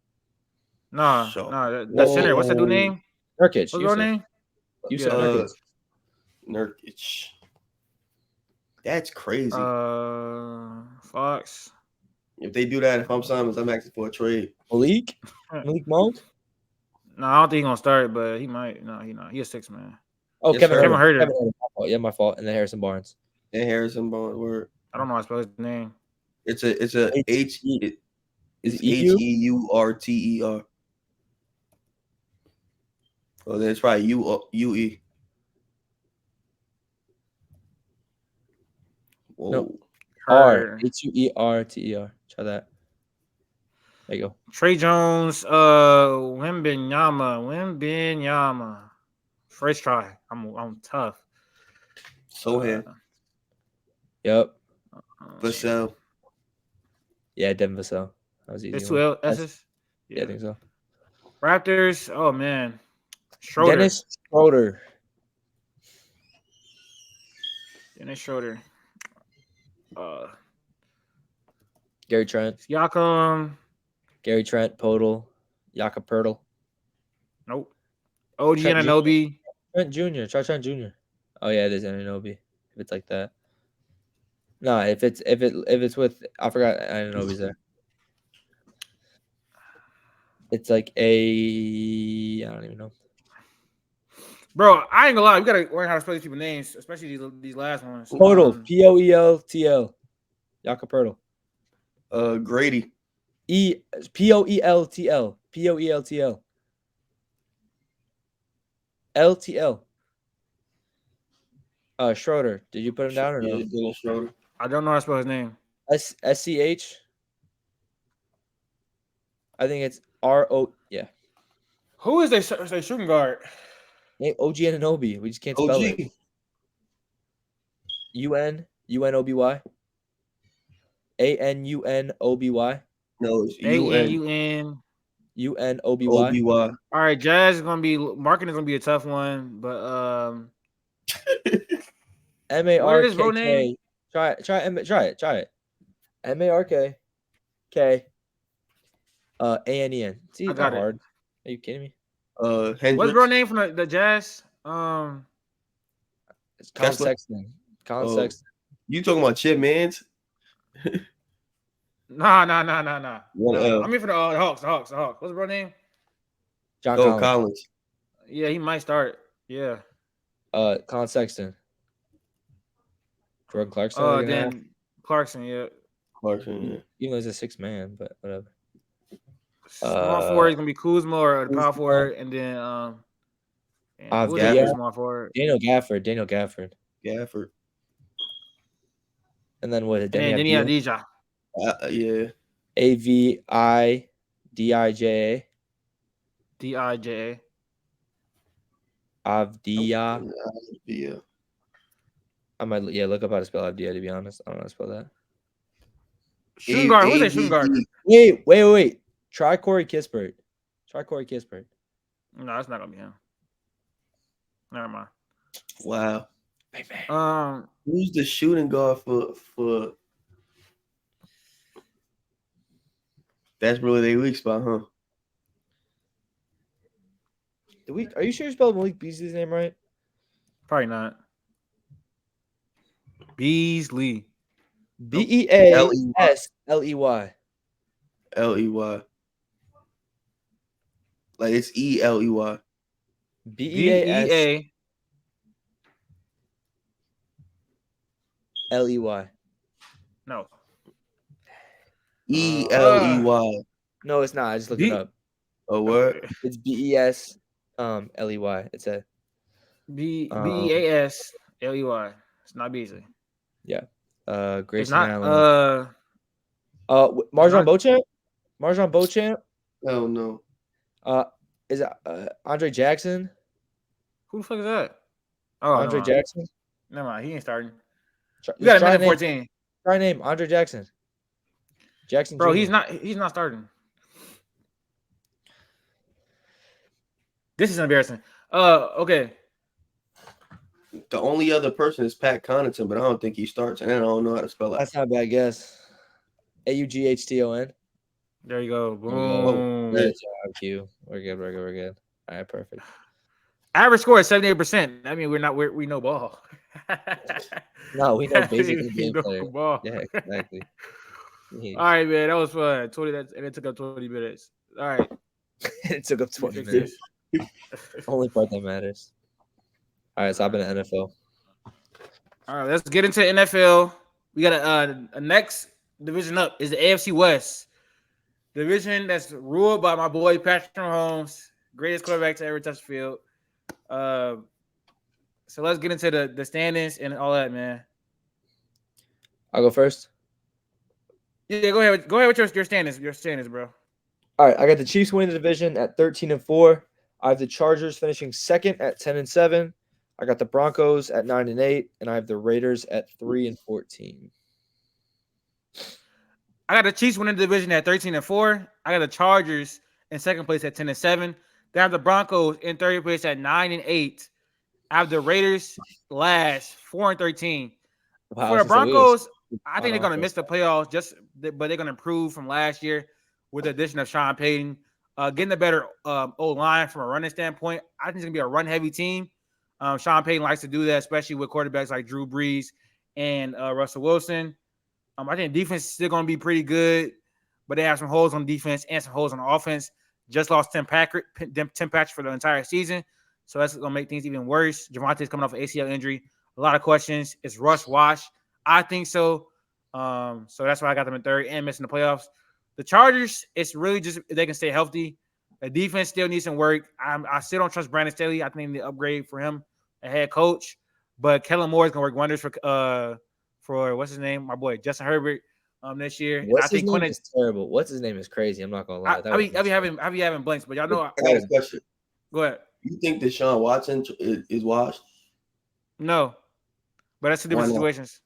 Nah, the center. What's the dude name? Nurkic. What's bro name? You said Nurkic. Nurkic. That's crazy. Fox. If they do that, if I'm Simons, I'm asking for a trade. Malik Monk? No, I don't think he's gonna start, but he might. No, he not. He's a 6-man. Oh, Kevin Huerter. Yeah, my fault. And then Harrison Barnes. Word. I don't know how to spell his name. It's a H-E-U-R-T-E-R. Oh, that's right. U-E. Whoa. No. Huerter. Try that. There you go. Trey Jones, Wembenyama. First try. I'm tough. Sohan. Yep. Vassell. Yeah, Devin Vassell. That was easy. There's two S's? Yeah, I think so. Raptors. Oh man. Schroeder. Dennis Schroeder. Gary Trent. Siakam. Gary Trent. Podol. Jakob Pertl. Nope. OG Anunoby. Trent Jr. Try Trent Jr. Oh yeah, it is Anunoby. If it's like that. No, if it's with I forgot Anunoby's there. It's like I don't even know. Bro, I ain't gonna lie. We gotta learn how to spell these people's names, especially these last ones. Podol. Poeltl. Jakob Pertl. Grady. Poeltl. LTL. Schroeder. Did you put him down or no? Yeah, Schroeder. I don't know how to spell his name. SCH. I think it's RO. Yeah. Who is their shooting guard? Name OG Anunoby. We just can't spell it. UNOBY. ANUNOBY. No, it's ANUN. UNOBY. OBY. All right, Jazz is gonna be marketing is gonna be a tough one, but MARKK. Try it. MARKK. ANEN. See, it's not hard. Are you kidding me? Hendricks. What's bro name from the Jazz? It's Colin Sexton. Sexton. You talking about Chip Mans? Nah. I mean for the Hawks. What's the bro name? John Collins. Yeah, he might start. Yeah. Colin Sexton. Jordan Clarkson. Then Clarkson, yeah. Clarkson, Even though he's a 6 man, but whatever. Small forward is gonna be Kuzma or the power forward, and then small forward. Daniel Gafford. And then what? Then you have Dija. Yeah. AVIDIJA. DIJA. Avdia. Yeah. I might look up how to spell Avdia, to be honest. I don't know how to spell that. Shooting guard. Who's that shooting guard? Wait. Try Corey Kispert. No, that's not gonna be him. Never mind. Wow. Who's the shooting guard for? That's really their weak spot, huh? Are you sure you spelled Malik Beasley's name right? Probably not. Beasley. BEASLEY. LEY. Like it's ELEY. BEASLEY. No. ELEY. No, it's not. I just looked it up. Oh, what? It's BES LEY. It's a BEASLEY. It's not Beasley. Yeah. Grayson it's not, Allen. Marjon Beauchamp. Oh no. Is it Andre Jackson? Who the fuck is that? Oh, Andre Jackson. Never mind. He ain't starting. You got a minute 14. Try name Andre Jackson. Bro, Jr. he's not starting. This is embarrassing. Okay. The only other person is Pat Connaughton, but I don't think he starts, and I don't know how to spell it. That's not a bad guess. AUGHTON. There you go. Boom. Good job, Q. We're good. All right, perfect. Average score is 78%. I mean, we know ball. No, we know basic game player. Ball. Yeah, exactly. All right, man. That was fun. And it took up 20 minutes. All right. It took up 20 minutes. Only part that matters. All right, so I've been at NFL. All right, let's get into NFL. We got a next division up is the AFC West. Division that's ruled by my boy Patrick Mahomes, greatest quarterback to ever touch the field. So let's get into the standings and all that, man. I'll go first. Yeah, go ahead. Go ahead with your standings. Your standings, bro. All right, I got the Chiefs winning the division at 13-4. I have the Chargers finishing second at 10-7. I got the Broncos at 9-8, and I have the Raiders at 3-14. I got the Chiefs winning the division at 13-4. I got the Chargers in second place at 10-7. Then I have the Broncos in third place at 9-8. I have the Raiders last 4-13. Wow, for the Broncos, I think they're going to miss the playoffs, but they're going to improve from last year with the addition of Sean Payton. Getting a better O-line from a running standpoint. I think it's going to be a run-heavy team. Sean Payton likes to do that, especially with quarterbacks like Drew Brees and Russell Wilson. I think defense is still going to be pretty good, but they have some holes on defense and some holes on offense. Just lost Tim Patrick for the entire season, so that's going to make things even worse. Javonte's coming off an ACL injury. A lot of questions. Is Russ washed? I think so. So that's why I got them in third and missing the playoffs. The Chargers, it's really just if they can stay healthy. The defense still needs some work. I still don't trust Brandon Staley. I think the upgrade for him, a head coach. But Kellen Moore is going to work wonders for what's his name? My boy, Justin Herbert this year. What's his name is terrible. What's his name is crazy. I'm not going to lie. I be having blanks, but y'all know. I got a question. Go ahead. You think Deshaun Watson is washed? No, but that's two different situations.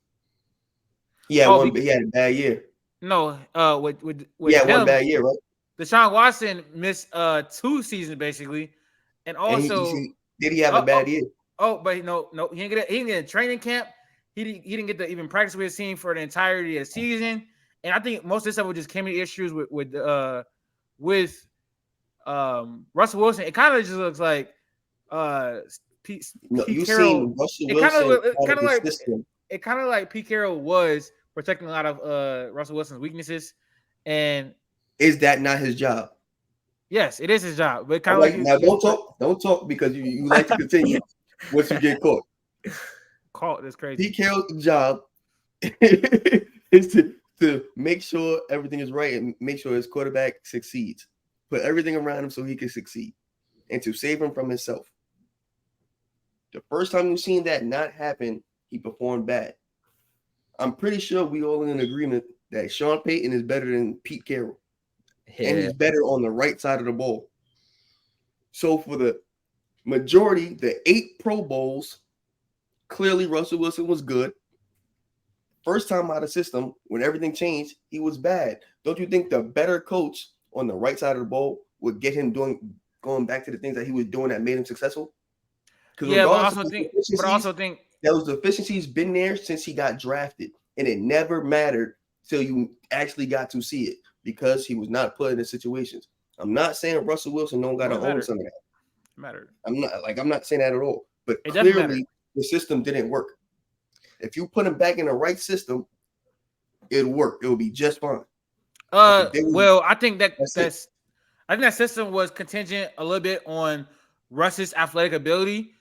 He had he had a bad year. No, with one bad year, right? Deshaun Watson missed 2 seasons basically, and also did he have a bad year? But no, he didn't get a training camp. He didn't get to even practice with his team for the entirety of the season. And I think most of this stuff was just chemistry issues with Russell Wilson. It kind of just looks like Pete Carroll. It kind of like Pete Carroll was protecting a lot of Russell Wilson's weaknesses. And is that not his job? Yes, it is his job. But kind of now don't talk because you like to continue once you get caught. Caught, that's crazy. Pete Carroll's job is to make sure everything is right and make sure his quarterback succeeds. Put everything around him so he can succeed and to save him from himself. The first time you've seen that not happen, he performed bad. I'm pretty sure we all in agreement that Sean Payton is better than Pete Carroll. Yeah. And he's better on the right side of the ball. So for the majority, the 8 Pro Bowls, clearly Russell Wilson was good. First time out of system, when everything changed, he was bad. Don't you think the better coach on the right side of the ball would get him going back to the things that he was doing that made him successful? Yeah, but I also think those deficiencies been there since he got drafted, and it never mattered till you actually got to see it because he was not put in the situations. I'm not saying Russell Wilson don't got to own some of that. Mattered. I'm not saying that at all. But clearly the system didn't work. If you put him back in the right system, it'll work. It'll be just fine. I think that system was contingent a little bit on Russ's athletic ability.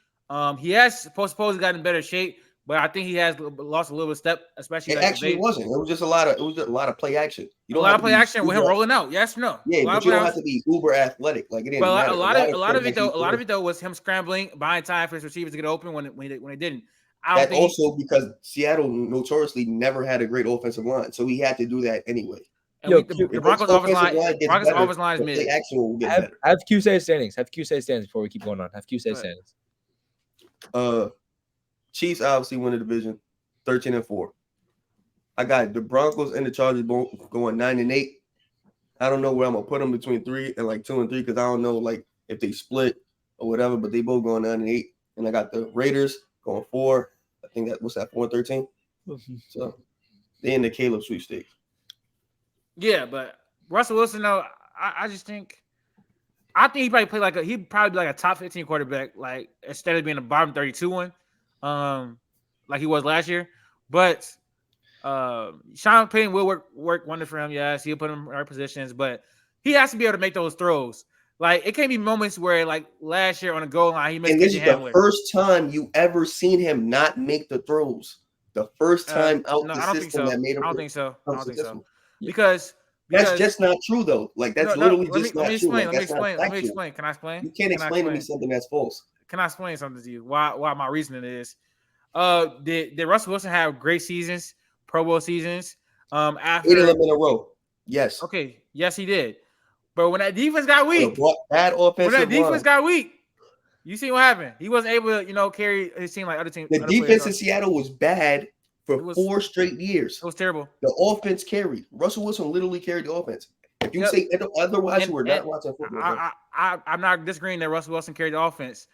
He has supposedly gotten in better shape, but I think he has lost a little bit of step, especially. It actually wasn't. It was just a lot of play action. A lot of play action with him rolling out. Yes, no. Yeah, but you don't have to be uber athletic. Like it didn't matter. A lot of it though was him scrambling, buying time for his receivers to get open when they didn't. That's also because Seattle notoriously never had a great offensive line, so he had to do that anyway. The Broncos offensive line is mid. Have Q say standings. Have Q say standings before we keep going on. Have Q say standings. Chiefs obviously win the division, 13-4. I got the Broncos and the Chargers both going 9-8. I don't know where I'm gonna put them between 3 and like 2 and 3 because I don't know like if they split or whatever, but they both going 9-8. And I got the Raiders going 4. I think that 4-13. So they in the Caleb sweepstakes. Yeah, but Russell Wilson, though, I just think he probably played he'd probably be like a top 15 quarterback, like instead of being a bottom 32 one, like he was last year. But Sean Payton will work wonder for him. Yes, he'll put him in the right positions, but he has to be able to make those throws. Like it can't be moments where like last year on the goal line he missed. And this is the first time you ever seen him not make the throws. The first time the system that made him. I don't think so. Because that's just not true though. Like that's literally just not true. Let me explain. Can I explain? You can't explain to me something that's false. Can I explain something to you? Why my reasoning is? Did Russell Wilson have great seasons, Pro Bowl seasons? After 8 of them in a row. Yes. Okay. Yes, he did. But when that defense got weak, got weak, you see what happened? He wasn't able to, carry his team like other teams. The defense in Seattle was bad for 4 straight years. It was terrible. The offense carried. Russell Wilson literally carried the offense. If you say otherwise, you were not watching football. I'm not disagreeing that Russell Wilson carried the offense,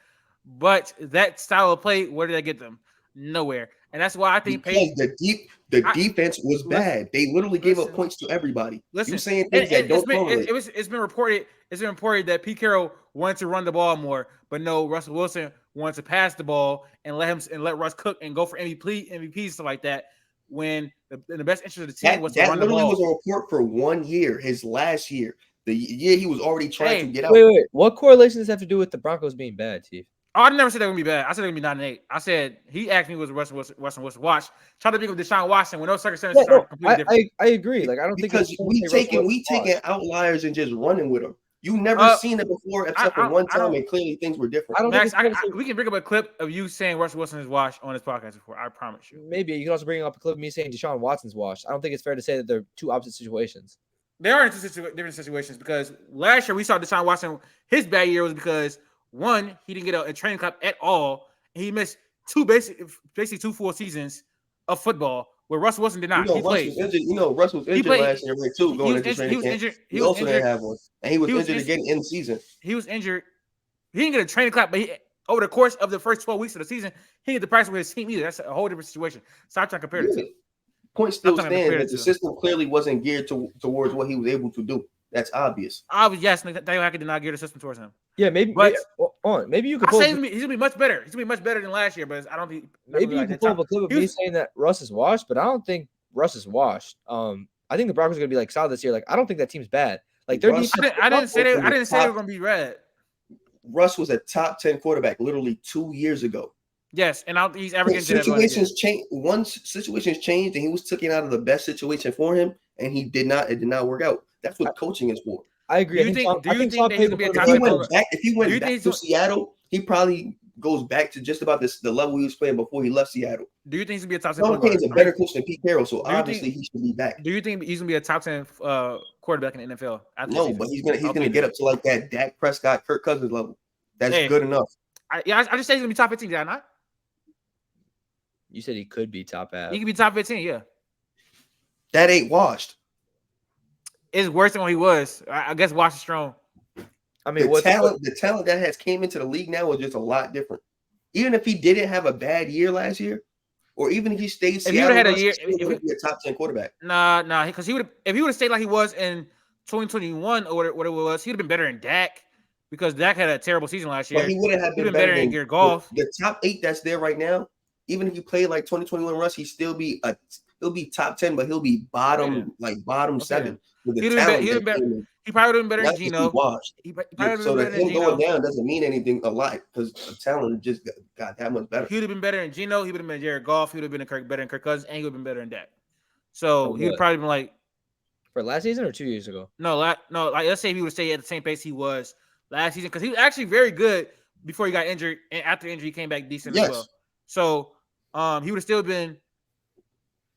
but that style of play, where did they get them? Nowhere. And that's why I think the defense was bad. They literally gave up points to everybody. You saying things that don't correlate. It's been reported that Pete Carroll wanted to run the ball more, but no, Russell Wilson wanted to pass the ball and let Russ cook and go for MVP stuff like that. When the best interest of the team was to run the ball. That literally was a report for 1 year, his last year. The year he was already trying to get out. Wait. What correlation does that have to do with the Broncos being bad, Chief? Oh, I never said they were going to be bad. I said they were going to be 9-8. I said he asked me was Russell Wilson watch. Try to think of Deshaun Watson when those circumstances are completely different. I agree. Like I don't think we taking outliers and just running with them. You never seen it before except for one time, and clearly things were different. We can bring up a clip of you saying Russell Wilson is washed on this podcast before. I promise you. Maybe you can also bring up a clip of me saying Deshaun Watson's washed. I don't think it's fair to say that they're two opposite situations. They are in different situations because last year we saw Deshaun Watson. His bad year was because One, he didn't get a training camp at all. And he missed basically 2 full seasons of football where Russell Wilson did not. He played. Russ was injured last year, too, going into training camp. He also didn't have one. And he was injured again in the season. He was injured. He didn't get a training camp, but over the course of the first 12 weeks of the season, he didn't get to practice with his team either. That's a whole different situation. Stop trying to compare the two. Point still stands that the system clearly wasn't geared towards what he was able to do. That's obvious. Yes, Nathaniel Hackett did not gear the system towards him. Yeah, maybe. But maybe you could. I say he's gonna be much better. He's gonna be much better than last year, but I don't think. Maybe you can pull up a clip of me saying that Russ is washed, but I don't think Russ is washed. I think the Broncos are gonna be like solid this year. Like I don't think that team's bad. Like their defense. I didn't say they were gonna be red. Russ was a top 10 quarterback literally 2 years ago. Yes, and he's averaging. Situations changed. Once situations changed, and he was taken out of the best situation for him, and it did not work out. That's what coaching is for. I agree. Do you think that he's gonna be a top if he went back to Seattle, he probably goes back to just about the level he was playing before he left Seattle. Do you think he's gonna be a top 10? Sean Payton's a better coach than Pete Carroll, so obviously he should be back. Do you think he's gonna be a top 10 quarterback in the NFL? No, but he's gonna get up to like that Dak Prescott, Kirk Cousins level. That's good enough. I just say he's gonna be top 15. Did I not? You said he could be top half. He could be top 15. Yeah. That ain't washed. It's worse than what he was. I guess Wash is strong. I mean, the talent that has came into the league now is just a lot different. Even if he didn't have a bad year last year, or even if he stayed, if he would have had a year, he would be a top 10 quarterback. Nah, because if he would have stayed like he was in 2021 or what it was, he'd have been better than Dak because Dak had a terrible season last year. But he wouldn't have been better than Jared Goff. The top 8 that's there right now, even if you play like 2021 Russ, he'll be top 10, but he'll be bottom 7. He probably would have been better than Geno. So the him going down doesn't mean anything a lot because the talent just got that much better. He would have been better than Geno. He would have been Jared Goff. He would have been better than Kirk Cousins, and he would have been better than Dak. So he would probably been like for last season or 2 years ago. No. Like let's say he would stay at the same pace he was last season because he was actually very good before he got injured, and after injury he came back decent as well. So he would have still been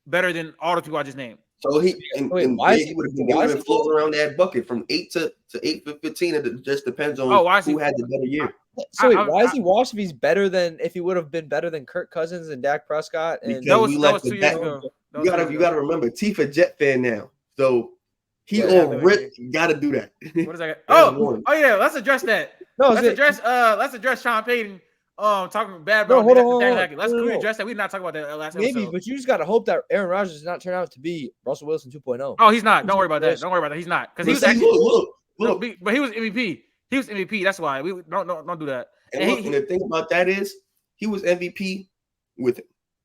better than all the people I just named. So he would have been floating around that bucket from 8 to 8-15. It just depends on who had the better year. So why is he washed if he's better than if he would have been better than Kirk Cousins and Dak Prescott? And that was 2 years ago. You gotta remember, Tifa a Jet fan now, so he on rip. Gotta do that. What is that? Oh yeah, let's address that. Let's address Sean Payton. Talking bad about Let's address that. We did not talk about that last episode. Maybe, but you just got to hope that Aaron Rodgers does not turn out to be Russell Wilson 2.0. Oh, he's not. Don't worry about that. He's not because he was actually but he was MVP. He was MVP. That's why we don't do that. And the thing about that is he was MVP with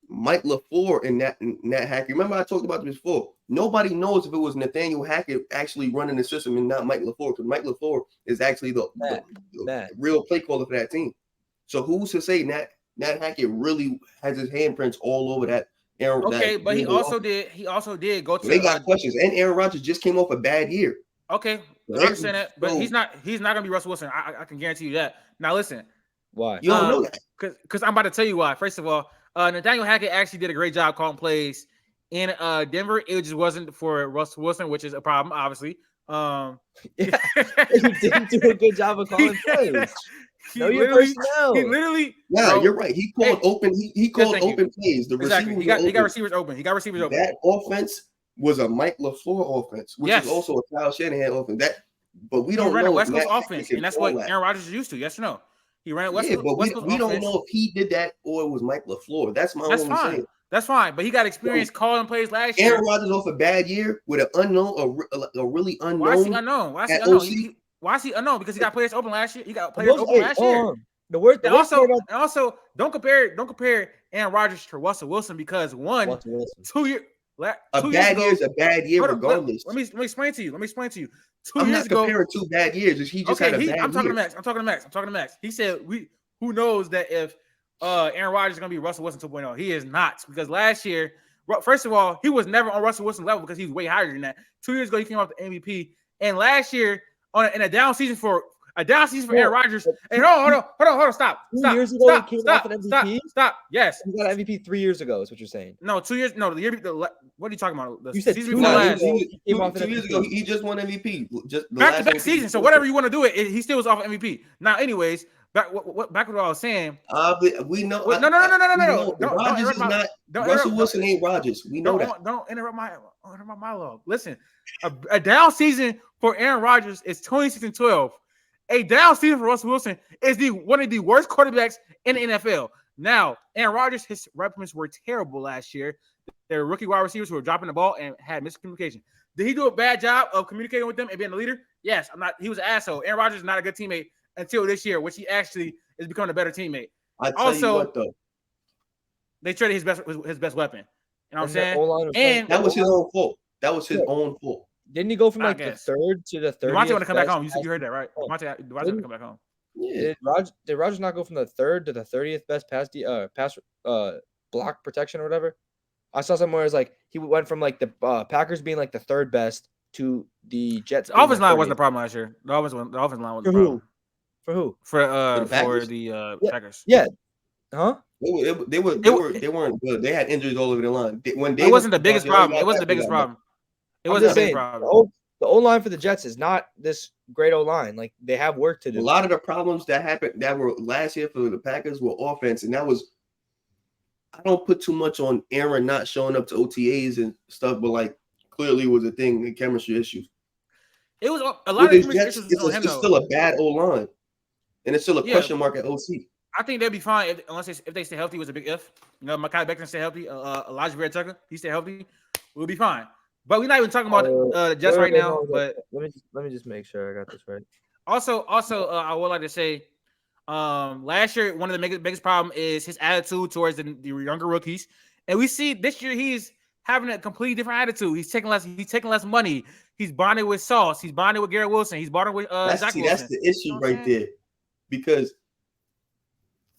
Mike LaFleur and Nat Hackett. Remember I talked about this before. Nobody knows if it was Nathaniel Hackett actually running the system and not Mike LaFleur because Mike LaFleur is actually the real play caller for that team. So who's to say Nat Hackett really has his handprints all over that? But he also did go to. They got questions, and Aaron Rodgers just came off a bad year. Okay, I understand that, but he's not gonna be Russell Wilson. I can guarantee you that. Now listen, why you don't know that? Because I'm about to tell you why. First of all, Nathaniel Hackett actually did a great job calling plays in Denver. It just wasn't for Russell Wilson, which is a problem, obviously. He didn't do a good job of calling plays. He literally. Yeah, you're right. He called open. He called open plays. The exactly. He got receivers open. That offense was a Mike LaFleur offense, which is also a Kyle Shanahan offense. But we don't ran know a West Coast offense, and that's what Aaron Rodgers is used to. Yes or no? He ran a West Coast. But we don't know if he did that or it was Mike LaFleur. That's my only saying. That's fine, but he got experience calling plays last year. Aaron Rodgers off a bad year with an unknown, a really unknown. Why is he unknown? Why is he unknown? Because he got players open last year. He got players open last year. Also, don't compare Aaron Rodgers to Russell Wilson because 2 years. A bad year is a bad year regardless. Let me explain to you. 2 I'm years ago, not comparing 2 bad years. He just had a bad year. I'm talking to Max. He said who knows that if Aaron Rodgers is going to be Russell Wilson 2.0. He is not because last year, first of all, he was never on Russell Wilson level because he was way higher than that. 2 years ago, he came off the MVP, and last year in a down season for Aaron Rodgers. And hold on, stop. 2 years ago, he came off an MVP. Stop. Yes, he got an MVP 3 years ago. Is what you're saying? No, 2 years. No, what are you talking about? You said 2 years ago. He just won MVP. Just back-to-back season. So whatever you want to do it, he still was off MVP. Now, anyways, back what I was saying. We know. No. Rodgers is not. Russell Wilson ain't Rodgers. We know that. Don't interrupt my monologue. Listen, a down season for Aaron Rodgers is 26-12. A down season for Russell Wilson is one of the worst quarterbacks in the NFL. Now, Aaron Rodgers, his replacements were terrible last year. Their rookie wide receivers who were dropping the ball and had miscommunication. Did he do a bad job of communicating with them and being a leader? Yes. He was an asshole. Aaron Rodgers is not a good teammate until this year, which he actually is becoming a better teammate. You what, though. They traded his best weapon. You know what I'm saying? And that was his own fault. That was his own fault. Didn't he go from like the third to the 30th? Devontae want to come back home. You heard that, right? Devontae want to come back home. Yeah. Did Rodgers not go from the 3rd to the 30th best pass block protection or whatever? I saw somewhere it's like he went from like the Packers being like the 3rd best to the Jets. The offensive line wasn't the problem last year. The offensive line was the problem. For who? For the Packers. Yeah. Huh? They weren't good. They had injuries all over the line. It wasn't the biggest problem. It wasn't the biggest problem. It wasn't the biggest problem. The O-line for the Jets is not this great O-line. Like, they have work to do. A lot of the problems that happened that were last year for the Packers were offense, and that was – I don't put too much on Aaron not showing up to OTAs and stuff, but, like, clearly was a thing, the chemistry issues. It was a lot of chemistry issues on him, though. It's still a bad O-line, and it's still a question mark at OC. I think they'll be fine if they stay healthy. Was a big if. You know, Mekhi Becton stay healthy. Elijah Vera Tucker, he stay healthy. We'll be fine. But we're not even talking about the Jets right now. But let me just make sure I got this right. Also, I would like to say, last year one of the biggest problem is his attitude towards the younger rookies, and we see this year he's having a completely different attitude. He's taking less money. He's bonding with Sauce. He's bonding with Garrett Wilson. He's bonding with Zach Wilson. That's the issue right there, because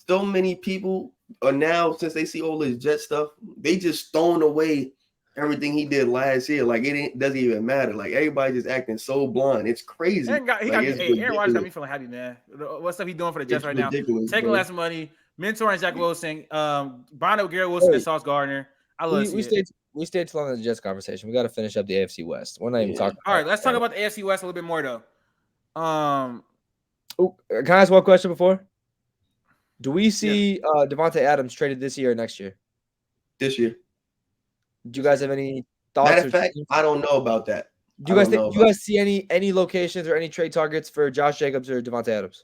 so many people are now, since they see all this Jet stuff, they just throwing away everything he did last year. Like, doesn't even matter. Like, everybody just acting so blind. It's crazy. Aaron Rodgers got me feeling happy, man. What stuff he doing for the Jets right now? Taking less money, mentoring Zach Wilson, bonding with Garrett Wilson and Sauce Gardner. I love we stayed too long in the Jets conversation. We got to finish up the AFC West. We're not even talking. All right, let's talk about the AFC West a little bit more, though. Can I ask one question before? Do we see Devontae Adams traded this year or next year? This year. Do you guys have any thoughts? Matter of fact, I don't know about that. Do you guys see any locations or any trade targets for Josh Jacobs or Devontae Adams?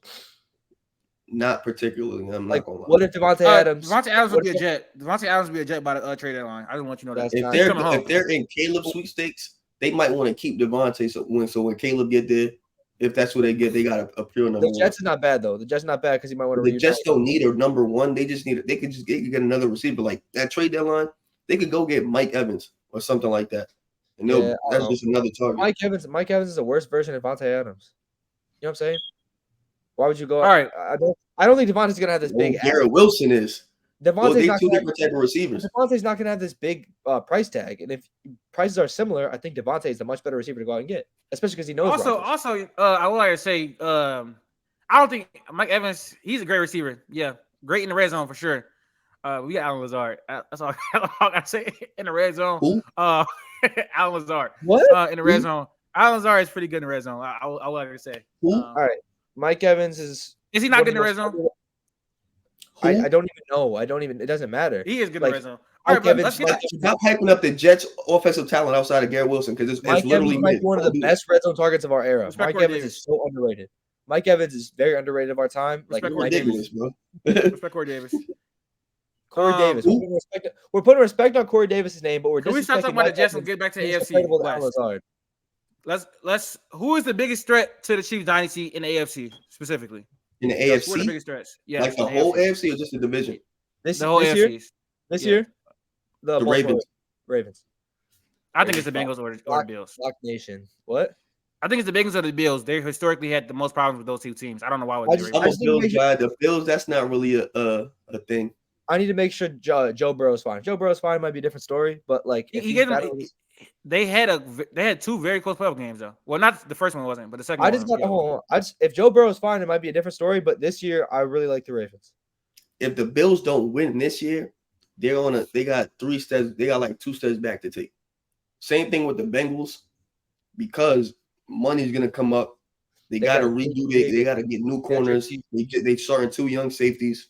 Not particularly. I'm not gonna lie. What if Devontae Adams? Devontae Adams would be a Jet. Devontae Adams would be a Jet by the trade deadline. I just want you to know that. If they're in Caleb's sweepstakes, they might want to keep Devontae. So when Caleb get there, if that's what they get, they got a pure number one. The Jets is not bad though. The Jets is not bad because he might want to. The Jets don't need a number one. They just need. They could get another receiver like that trade deadline. They could go get Mike Evans or something like that, and that's just another target. Mike Evans is a worse version of Devontae Adams. You know what I'm saying? Why would you go? All right. I don't think Devontae's gonna have this big. Garrett Wilson is. Devontae's not two different type of receivers. Devontae's not gonna have this big price tag, and if prices are similar, I think Devontae is the much better receiver to go out and get, especially because he knows. Also, I would like to say, I don't think Mike Evans. He's a great receiver. Yeah, great in the red zone for sure. We got Alan Lazard. That's all I gotta say in the red zone. Who? Alan Lazard. What? In the red zone. Alan Lazard is pretty good in the red zone. I would like to say. All right. Mike Evans is. Is he not good in the red zone? I don't even know. It doesn't matter. He is good in the red zone. All right, let's stop hyping up the Jets' offensive talent outside of Garrett Wilson because it's literally one of the best red zone targets of our era. Mike Evans is so underrated. Mike Evans is very underrated of our time. Respect Corey Davis, bro. Respect Corey Davis. Corey Davis. We're putting respect on Corey Davis' name, but Can we stop talking about the Jets and get back to the AFC West? Let's. Who is the biggest threat to the Chiefs dynasty in the AFC specifically? In the AFC, who are the biggest threats? Yeah, like the whole AFC or just the division? The whole AFC. This year, the Ravens. I think it's the Bengals or the Bills. Lock Nation. What? I think it's the Bengals or the Bills. They historically had the most problems with those two teams. I don't know why. The Bills. That's not really a thing. I need to make sure Joe Burrow's fine. Joe Burrow's fine might be a different story, but like they had two very close playoff games though. Well, not the first one wasn't, but the second one. If Joe Burrow's fine, it might be a different story. But this year, I really like the Ravens. If the Bills don't win this year, they got 3 steps. They got like 2 steps back to take. Same thing with the Bengals, because money's gonna come up They got to redo it. They got to get new corners. They starting 2 young safeties.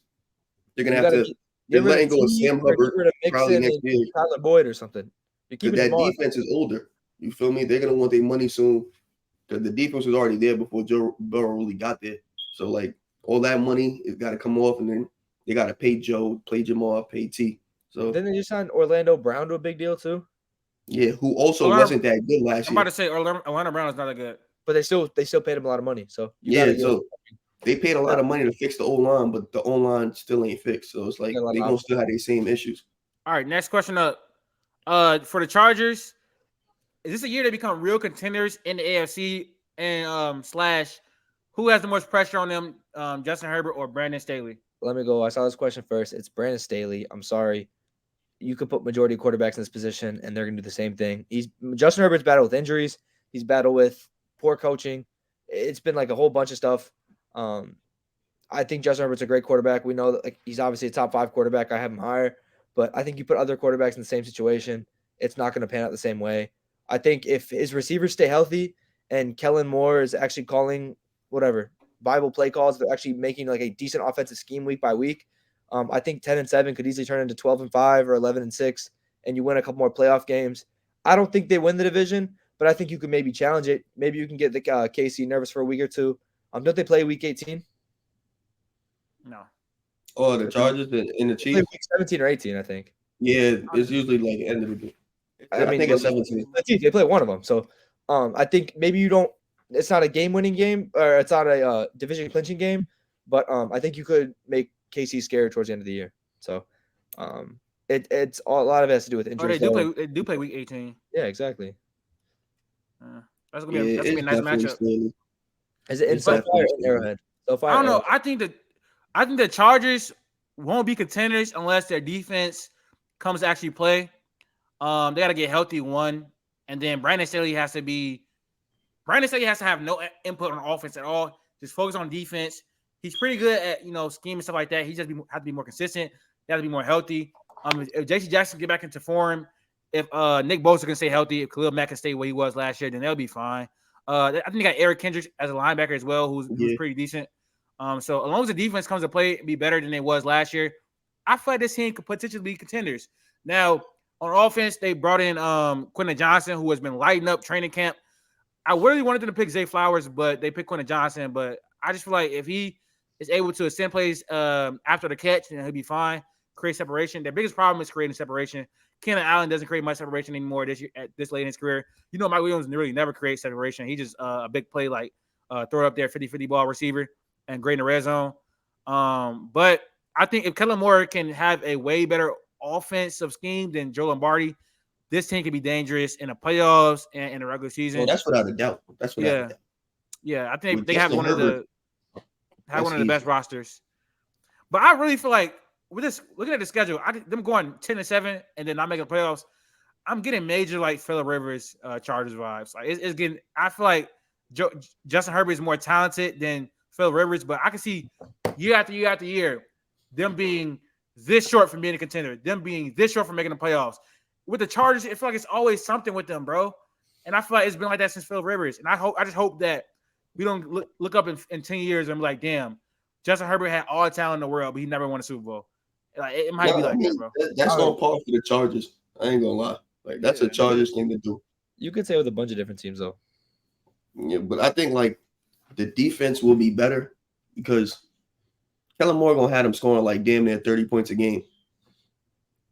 They're gonna have to. They're letting go of Sam Hubbard probably next year. Tyler Boyd or something. That defense is older. You feel me? They're gonna want their money soon. Because the defense was already there before Joe Burrow really got there. So like all that money is got to come off, and then they got to pay Joe, pay Jamal, pay T. So then they just signed Orlando Brown to a big deal too. Yeah, who also wasn't that good last year. I'm about to say Orlando Brown is not that good, but they still paid him a lot of money. So so they paid a lot of money to fix the O-line, but the O-line still ain't fixed. So it's like they're gonna still have the same issues. All right, next question up. For the Chargers, is this a year they become real contenders in the AFC and / who has the most pressure on them, Justin Herbert or Brandon Staley? Let me go. I saw this question first. It's Brandon Staley. I'm sorry. You could put majority of quarterbacks in this position, and they're going to do the same thing. Justin Herbert's battled with injuries. He's battled with poor coaching. It's been like a whole bunch of stuff. I think Justin Herbert's a great quarterback. We know that he's obviously a top 5 quarterback. I have him higher, but I think you put other quarterbacks in the same situation, it's not going to pan out the same way. I think if his receivers stay healthy and Kellen Moore is actually calling Bible play calls, they're actually making like a decent offensive scheme week by week. I think 10-7 could easily turn into 12-5 or 11-6, and you win a couple more playoff games. I don't think they win the division, but I think you could maybe challenge it. Maybe you can get the KC nervous for a week or two. Don't they play week 18? No. Oh, the Chargers and the Chiefs? Week 17 or 18, I think. Yeah, it's usually like end of the game. I think it's 17. They play one of them. So I think maybe it's not a game-winning game, or it's not a division-clinching game, but I think you could make KC scared towards the end of the year. So it's a lot of it has to do with injuries. They do play week 18. Yeah, exactly. That's gonna be a nice matchup. Scary. Is it in SoFi or in Arrowhead? SoFi. I don't know. I think the Chargers won't be contenders unless their defense comes to actually play. They got to get healthy, one, and then Brandon Staley has to have no input on offense at all. Just focus on defense. He's pretty good at scheme and stuff like that. He just have to be more consistent. He has to be more healthy. If J.C. Jackson get back into form, if Nick Bosa can stay healthy, if Khalil Mack can stay where he was last year, then they'll be fine. I think they got Eric Kendricks as a linebacker as well, who's pretty decent. So as long as the defense comes to play, be better than it was last year, I feel like this team could potentially be contenders. Now, on offense, they brought in Quentin Johnson, who has been lighting up training camp. I really wanted them to pick Zay Flowers, but they picked Quentin Johnson. But I just feel like if he is able to extend plays after the catch, then he'll be fine. Create separation. Their biggest problem is creating separation. Keenan Allen doesn't create much separation anymore this year, at this late in his career. Mike Williams really never creates separation. He just a big play, like throw it up there, 50-50 ball receiver and great in the red zone. But I think if Kellen Moore can have a way better offensive scheme than Joe Lombardi, this team can be dangerous in the playoffs and in the regular season. Well, that's without a doubt. Yeah, I think they have one of the best rosters. But I really feel like with this, looking at the schedule, them going 10-7 and then not making the playoffs, I'm getting major like Phillip Rivers Chargers vibes. Like it's getting. I feel like Justin Herbert is more talented than Phillip Rivers, but I can see year after year after year them being this short from being a contender, them being this short from making the playoffs. With the Chargers, I feel like it's always something with them, bro. And I feel like it's been like that since Phillip Rivers. And I just hope that we don't look up in 10 years and be like, damn, Justin Herbert had all the talent in the world, but he never won a Super Bowl. Like it might be like that, bro. That's on par for the Chargers. I ain't gonna lie. Like that's a Chargers thing to do. You could say with a bunch of different teams though. Yeah, but I think like the defense will be better because Kellen Moore gonna have them scoring like damn near 30 points a game.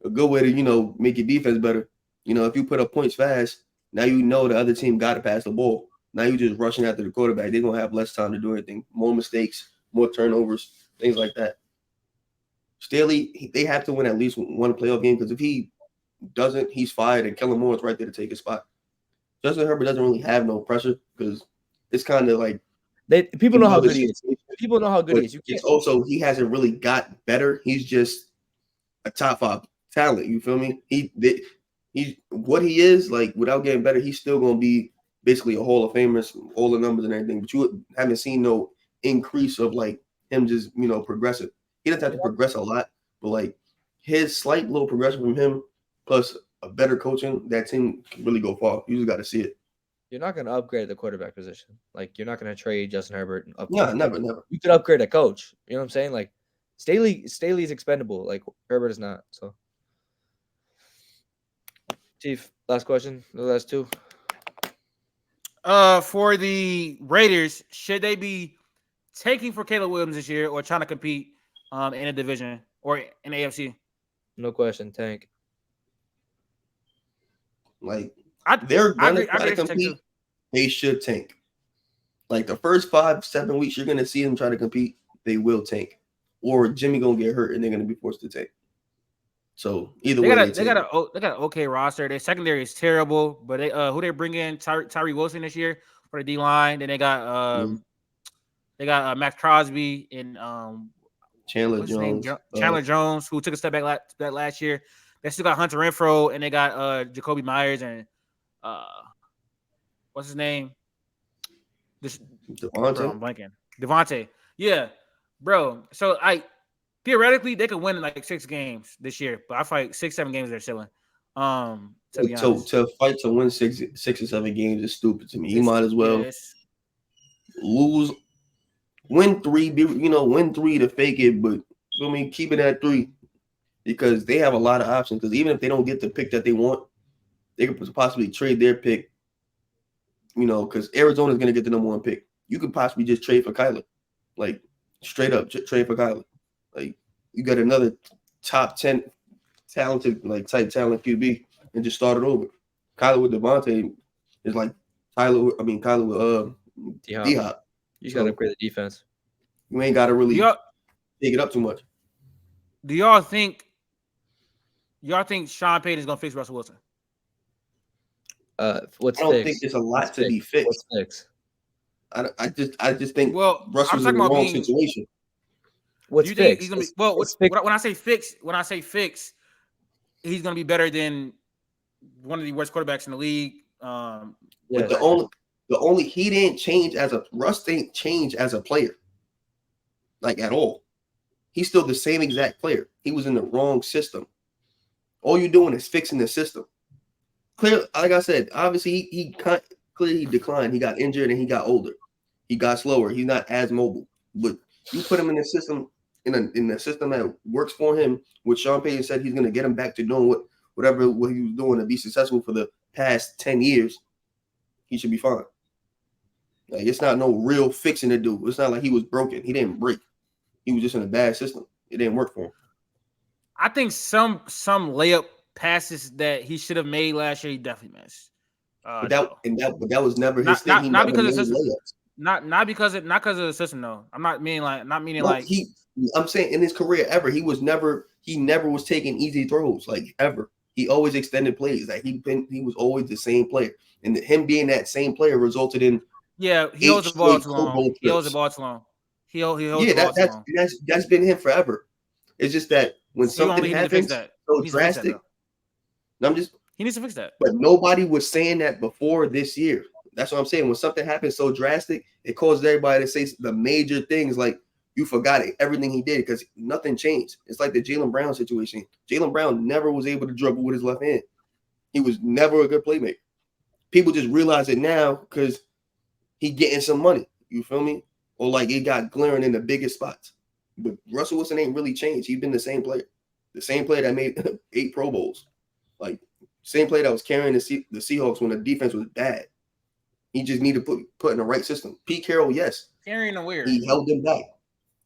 A good way to make your defense better. If you put up points fast, now the other team got to pass the ball. Now you just rushing after the quarterback. They're gonna have less time to do anything. More mistakes, more turnovers, things like that. Staley, they have to win at least one playoff game because if he doesn't, he's fired, and Kellen Moore is right there to take his spot. Justin Herbert doesn't really have no pressure because it's kind of like people know how good he is. People know how good he is. It's also he hasn't really got better. He's just a top 5 talent. You feel me? He's what he is like without getting better. He's still gonna be basically a Hall of Famer, all the numbers and everything. But you haven't seen no increase of like him just progressive. He doesn't have to progress a lot, but like his slight little progression from him plus a better coaching, that team can really go far. You just got to see it. You're not going to upgrade the quarterback position. Like, you're not going to trade Justin Herbert and No, upgrade. never. You could upgrade a coach. You know what I'm saying? Like, Staley's expendable. Like, Herbert is not. So, Chief, last question. The last two. For the Raiders, should they be taking for Caleb Williams this year or trying to compete in a division or in AFC? No question. Tank. Like, they're gonna try to compete. They should tank. Like the first 5-7 weeks, you're gonna see them try to compete. They will tank, or Jimmy gonna get hurt and they're gonna be forced to tank. So either way, they got an okay roster. Their secondary is terrible, but they who they bring in Tyree Wilson this year for the D line. Then they got Max Crosby and Chandler Jones. Chandler Jones, who took a step back last year. They still got Hunter Renfrow, and they got Jacoby Myers and what's his name? Devontae. I'm blanking. Devontae. Yeah, bro. So theoretically they could win like 6 games this year, but I feel like 6-7 games they're chilling. To fight to win 6 or 7 games is stupid to me. You might as well lose, win 3. Win 3 to fake it, but keep it at 3 because they have a lot of options. Because even if they don't get the pick that they want, they could possibly trade their pick. Because Arizona is going to get the number 1 pick. You could possibly just trade for Kyler, like straight up trade for Kyler. Like you got another top 10 talented type talent QB and just start it over. Kyler with Devontae is like Kyler with D-Hop. You got to upgrade the defense. You ain't got to really take it up too much. Do y'all think Sean Payton is going to fix Russell Wilson? I don't think there's a lot to be fixed. What's fixed? I just think Russell's in the wrong situation. What's fixed? He's gonna be, when I say fix, he's gonna be better than one of the worst quarterbacks in the league. But the only he didn't change Russ didn't change as a player, like at all. He's still the same exact player. He was in the wrong system. All you're doing is fixing the system. Clearly, like I said, obviously he clearly declined. He got injured and he got older. He got slower. He's not as mobile. But you put him in a system in a system that works for him, which Sean Payton said he's going to get him back to doing what he was doing to be successful for the past 10 years, he should be fine. Like, it's not no real fixing to do. It's not like he was broken. He didn't break. He was just in a bad system. It didn't work for him. I think some layup passes that he should have made last year, he definitely missed. But that was never his thing. Not because of the system. Not because of the system. though. I'm not meaning like. I'm saying in his career ever, he never was taking easy throws like ever. He always extended plays. Like he was always the same player, and him being that same player resulted in he holds the ball too long. He holds the ball too long. He holds the ball too long. That's been him forever. It's just that when something happens so drastic. He needs to fix that. But nobody was saying that before this year. That's what I'm saying. When something happens so drastic, it causes everybody to say the major things like you forgot everything he did because nothing changed. It's like the Jaylen Brown situation. Jaylen Brown never was able to dribble with his left hand. He was never a good playmaker. People just realize it now because he getting some money. You feel me? Or like it got glaring in the biggest spots. But Russell Wilson ain't really changed. He's been the same player. The same player that made 8 Pro Bowls. Like, same player that was carrying the Seahawks when the defense was bad. He just needed to put in the right system. Pete Carroll, yes. Carrying the weird. He held them back.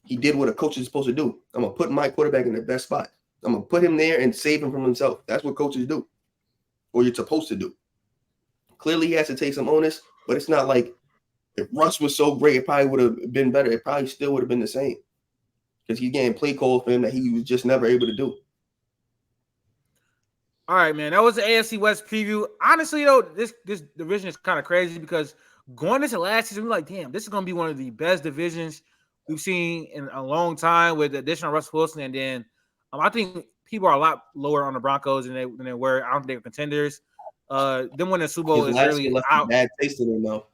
He did what a coach is supposed to do. I'm going to put my quarterback in the best spot. I'm going to put him there and save him from himself. That's what coaches do. Or you're supposed to do. Clearly, he has to take some onus, but it's not like if Russ was so great, it probably would have been better. It probably still would have been the same. Because he's getting play called for him that he was just never able to do. All right, man. That was the AFC West preview. Honestly, though, this division is kind of crazy because going into last season, we're like, damn, this is going to be one of the best divisions we've seen in a long time with the addition of Russell Wilson. And then I think people are a lot lower on the Broncos than they were. I don't think they were contenders. Them winning the Super Bowl is really out. Bad taste in them, though.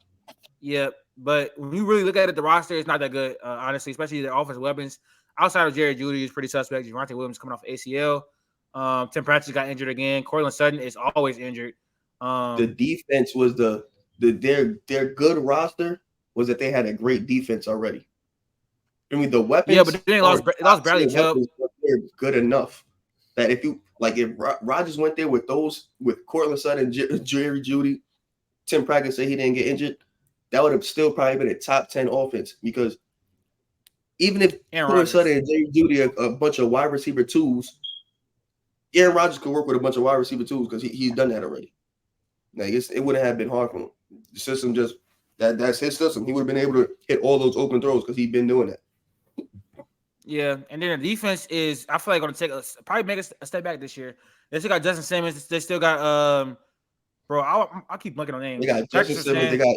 Yeah, but when you really look at it, the roster is not that good, honestly, especially their offensive weapons. Outside of Jerry Jeudy is pretty suspect. Javonte Williams coming off ACL. Tim Patrick got injured again. Cortland Sutton is always injured. The defense was the their good roster was that they had a great defense already. I mean, the weapons. Yeah, but then they lost Bradley Chubb. They're good enough that if Rodgers went there with Cortland Sutton, Jerry Jeudy, Tim Prackett said he didn't get injured, that would have still probably been a top 10 offense because even if Cortland Sutton and Jerry Jeudy are a bunch of wide receiver twos, Aaron Rodgers could work with a bunch of wide receiver twos because he's done that already. Like it wouldn't have been hard for him. The system that's his system. He would have been able to hit all those open throws because he's been doing that. Yeah, and then the defense is, I feel like, going to probably make a step back this year. They still got Justin Simmons. They still got bro. I keep blanking on names. They got Justin Simmons. They got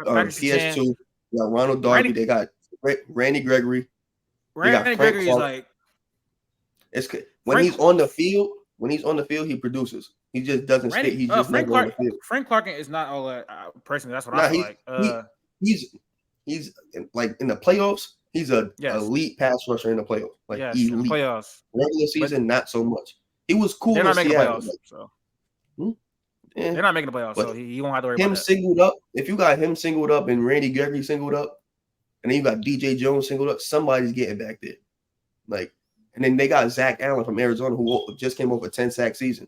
PS2. They got Ronald Darby. They got Randy Gregory. Randy Gregory is like, it's when he's on the field. When he's on the field, he produces. He just doesn't stay. He's just never on the field. Frank Clark is not all that personally. That's what I feel like. He's like in the playoffs. He's an elite pass rusher in the playoffs. Like elite. In the playoffs. Regular season, not so much. He was cool. They're not making Seattle, playoffs. So. They're not making the playoffs, so he won't have to worry about that. Him singled up. If you got him singled up and Randy Gregory singled up, and then you got DJ Jones singled up, somebody's getting back there. Like, and then they got Zach Allen from Arizona who just came off a 10-sack season.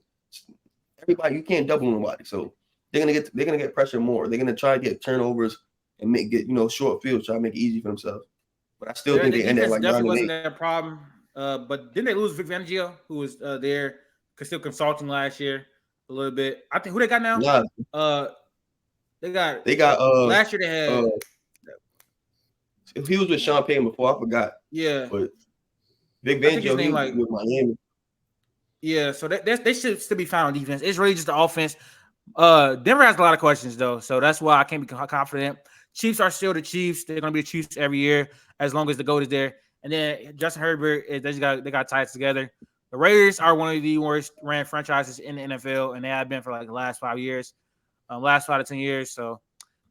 Everybody, you can't double nobody, so they're gonna get pressure more. They're gonna try to get turnovers and get short fields, try to make it easy for themselves. But I still think they end up like definitely wasn't their problem. But didn't they lose Vic Fangio, who was there, still consulting last year a little bit? I think who they got now. They got last year they had. He was with Sean Payton before. I forgot. Yeah, but Vic Fangio with Miami. Yeah, so they should still be fine on defense. It's really just the offense. Denver has a lot of questions though, so that's why I can't be confident. Chiefs are still the Chiefs. They're gonna be the Chiefs every year as long as the GOAT is there. And then Justin Herbert, they got ties together. The Raiders are one of the worst ran franchises in the NFL, and they have been for like the last 5 years, last 5 to 10 years. So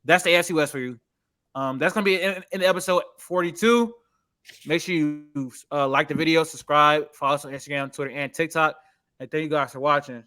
that's the AFC West for you. That's gonna be in episode 42. Make sure you like the video, subscribe, follow us on Instagram, Twitter, and TikTok. And thank you guys for watching.